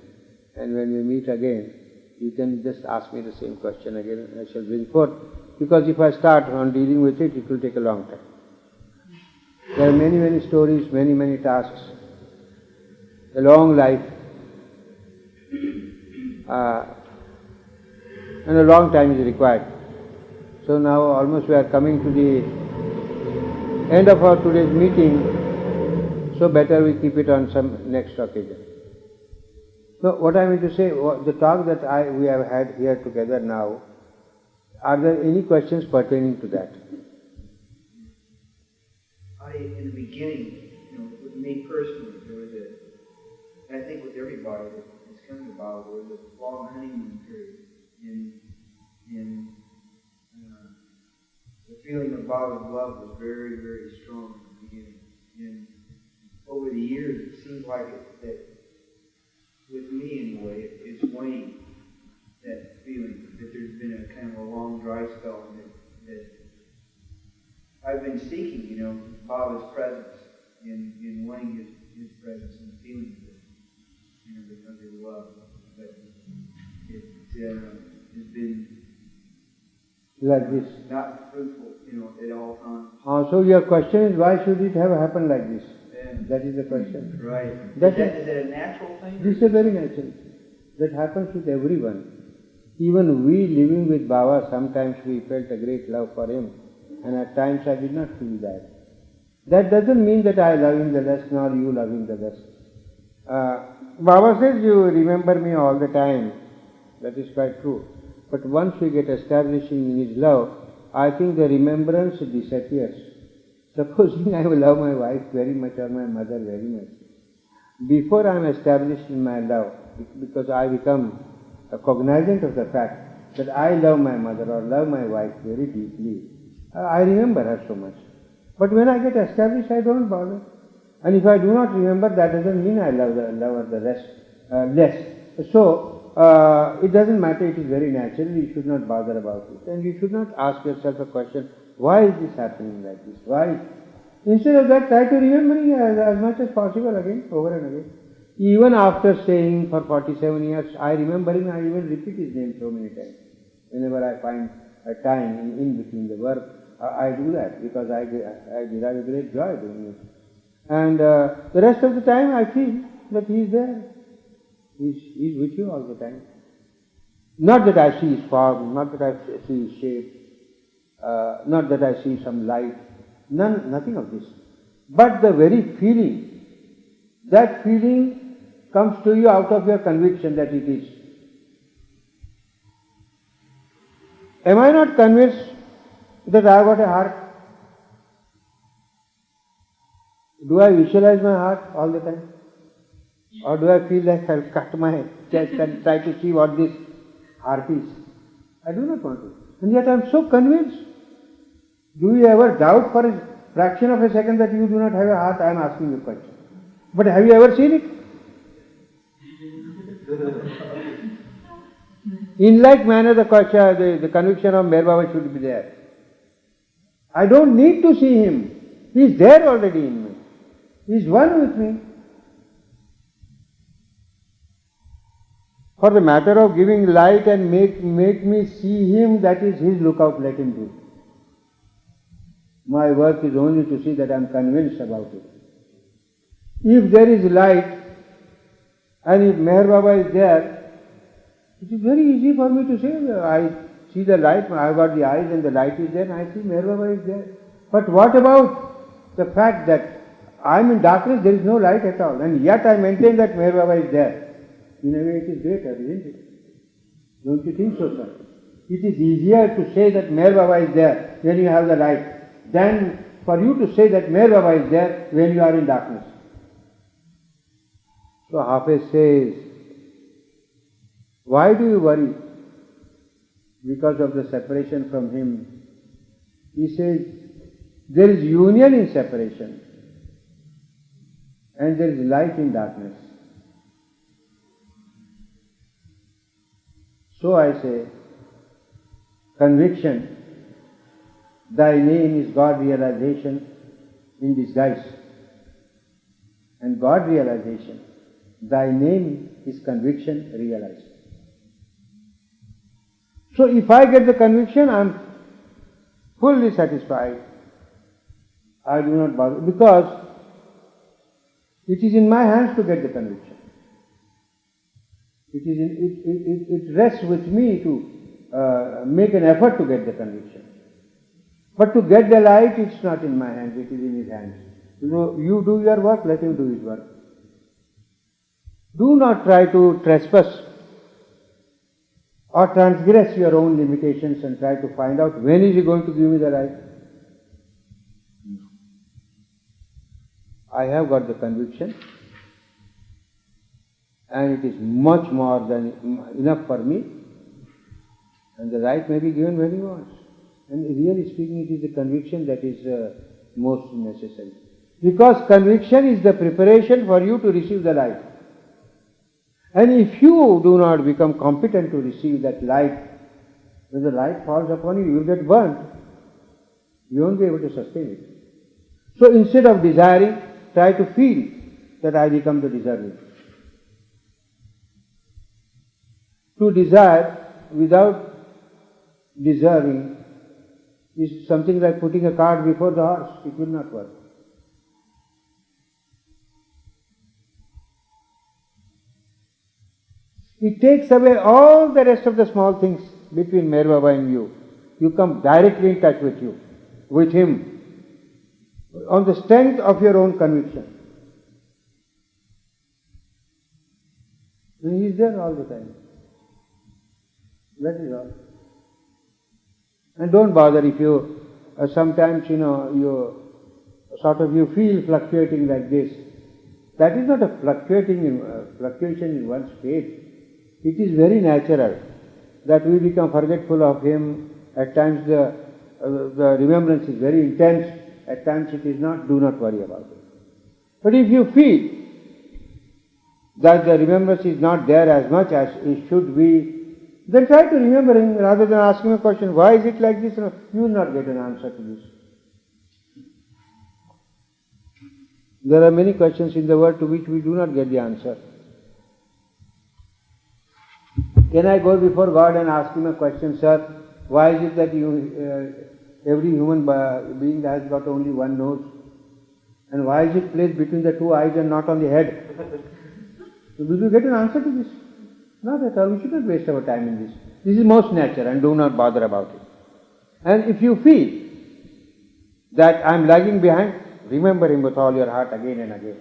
And when we meet again, you can just ask me the same question again and I shall bring forth. Because if I start on dealing with it, it will take a long time. There are many stories, many tasks, a long life, and a long time is required. So now almost we are coming to the end of our today's meeting, so better we keep it on some next occasion. So what I mean to say, the talk that we have had here together now, are there any questions pertaining to that? In the beginning, with me personally, there was I think with everybody that's coming about, there was a long honeymoon period. And the feeling of Baba's love was very, very strong in the beginning. And over the years, it seems like that, with me anyway, it's waned, that feeling, that there's been a kind of a long dry spell, and that I've been seeking, Baba's presence, and wanting his presence and feeling of it. because of love. But it has been like this. not fruitful, at all times. So your question is, why should it have happened like this? That is the question. Right. That Is that a natural thing? This is a very natural thing. That happens with everyone. Even we living with Baba, sometimes we felt a great love for him, and at times I did not feel that. That doesn't mean that I love him the less, nor you love him the less. Baba says, you remember me all the time. That is quite true. But once we get established in his love, I think the remembrance disappears. Supposing I will love my wife very much or my mother very much, before I am established in my love, because I become cognizant of the fact that I love my mother or love my wife very deeply, I remember her so much. But when I get established, I don't bother. And if I do not remember, that doesn't mean I love her the rest less. So it doesn't matter. It is very natural. You should not bother about it, and you should not ask yourself a question: why is this happening like this? Why? Instead of that, try to remember as much as possible again, over and again. Even after staying for 47 years, I remember him. I even repeat his name so many times. Whenever I find a time in between the work, I do that because I derive a great joy doing it. And the rest of the time I feel that he is there. He is with you all the time. Not that I see his form, not that I see his shape, not that I see some light, nothing of this. But the very feeling, that feeling comes to you out of your conviction that it is. Am I not convinced that I have got a heart? Do I visualize my heart all the time? Or do I feel like I'll cut my chest and try to see what this heart is? I do not want to. And yet I am so convinced. Do you ever doubt for a fraction of a second that you do not have a heart? I am asking you a question. But have you ever seen it? In like manner, the conviction of Meher Baba should be there. I don't need to see him. He is there already in me. He is one with me. For the matter of giving light and make me see him, that is his lookout, let him do. My work is only to see that I am convinced about it. If there is light, and if Meher Baba is there, it is very easy for me to say, I see the light, I have got the eyes and the light is there, and I see Meher Baba is there. But what about the fact that I am in darkness, there is no light at all, and yet I maintain that Meher Baba is there? In a way it is greater, isn't it? Don't you think so, sir? It is easier to say that Meher Baba is there when you have the light, than for you to say that Meher Baba is there when you are in darkness. So Hafiz says, why do you worry? Because of the separation from him. He says, there is union in separation, and there is light in darkness. So I say, conviction, thy name is God realization in disguise. And God realization, thy name is conviction realized. So if I get the conviction, I am fully satisfied. I do not bother, because it is in my hands to get the conviction. It rests with me to make an effort to get the conviction. But to get the light, it's not in my hands, it is in his hands. You do your work, let him do his work. Do not try to trespass or transgress your own limitations and try to find out when is he going to give me the light. I have got the conviction, and it is much more than enough for me, and the light may be given when he wants. And really speaking, it is the conviction that is most necessary. Because conviction is the preparation for you to receive the light. And if you do not become competent to receive that light, when the light falls upon you, you will get burnt. You won't be able to sustain it. So instead of desiring, try to feel that I become the deserving. To desire without deserving is something like putting a cart before the horse. It will not work. It takes away all the rest of the small things between Meher Baba and you. You come directly in touch with him, on the strength of your own conviction. And he is there all the time. That is all. And don't bother if you, sometimes you feel fluctuating like this. That is not a fluctuation in one's faith. It is very natural that we become forgetful of him. At times the remembrance is very intense. At times it is not. Do not worry about it. But if you feel that the remembrance is not there as much as it should be, then try to remember him rather than asking a question, why is it like this? You will not get an answer to this. There are many questions in the world to which we do not get the answer. Can I go before God and ask him a question, sir? Why is it that every human being has got only one nose? And why is it placed between the two eyes and not on the head? Will you get an answer to this? Not at all. We should not waste our time in this. This is most natural and do not bother about it. And if you feel that I am lagging behind, remember him with all your heart again and again.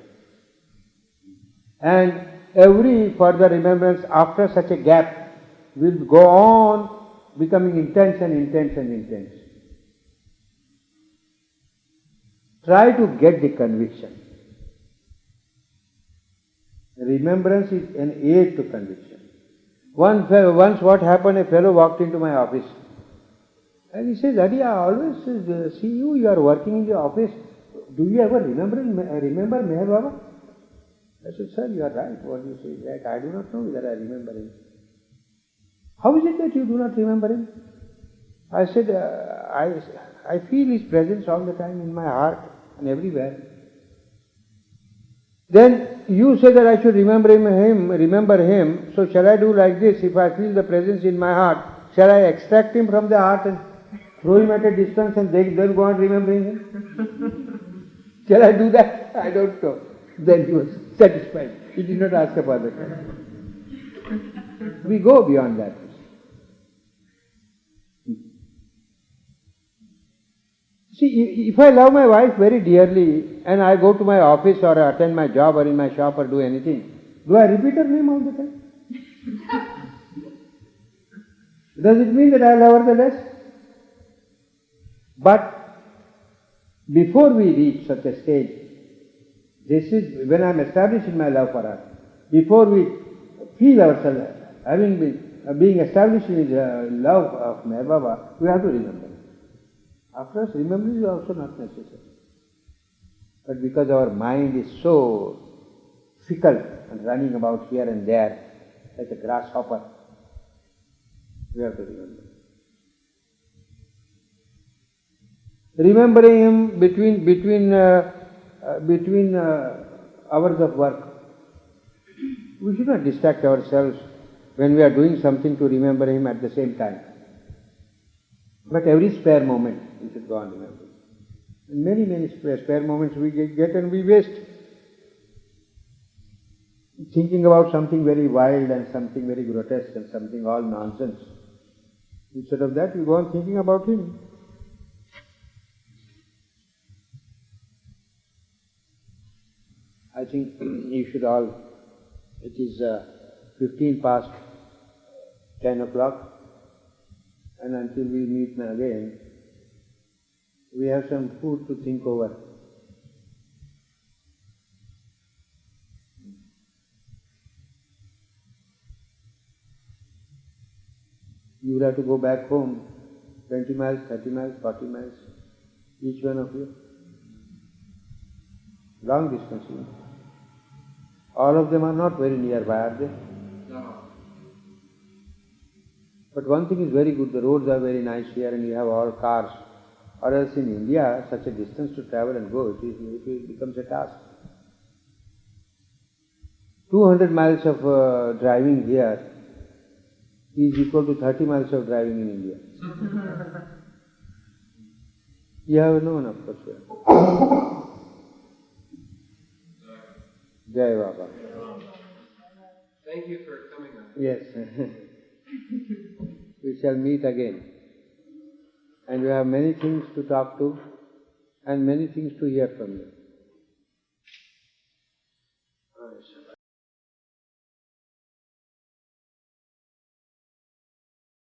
And every further remembrance after such a gap will go on becoming intense and intense and intense. Try to get the conviction. Remembrance is an aid to conviction. Once what happened, a fellow walked into my office and he says, Adi, I always see you are working in the office. Do you ever remember Meher Baba? I said, sir, you are right. What you say is right. I do not know whether I remember him. How is it that you do not remember him? I said, I feel his presence all the time in my heart and everywhere. Then you say that I should remember him, so shall I do like this? If I feel the presence in my heart, shall I extract him from the heart and throw him at a distance and then go on remembering him? Shall I do that? I don't know. Then he was satisfied. He did not ask a further question. We go beyond that. See, if I love my wife very dearly and I go to my office or attend my job or in my shop or do anything, do I repeat her name all the time? Does it mean that I love her the less? But before we reach such a stage, this is when I am established in my love for her. Before we feel ourselves being established in the love of Meher Baba, we have to remember. After us, remembering is also not necessary. But because our mind is so fickle and running about here and there like a grasshopper, we have to remember. Remembering him between hours of work. We should not distract ourselves when we are doing something to remember him at the same time. But every spare moment we should go on remembering. And many spare moments we get and we waste thinking about something very wild and something very grotesque and something all nonsense. Instead of that, we go on thinking about him. I think you should all, it is 15 past 10 o'clock, and until we meet again, we have some food to think over. You will have to go back home 20 miles, 30 miles, 40 miles, each one of you. Long distance. All of them are not very nearby, are they? No. But one thing is very good, the roads are very nice here and you have all cars. Or else in India, such a distance to travel and go, it becomes a task. 200 miles of driving here is equal to 30 miles of driving in India. You have known, of course. Jai Baba. Thank you for coming on. Yes. We shall meet again. And we have many things to talk to and many things to hear from you.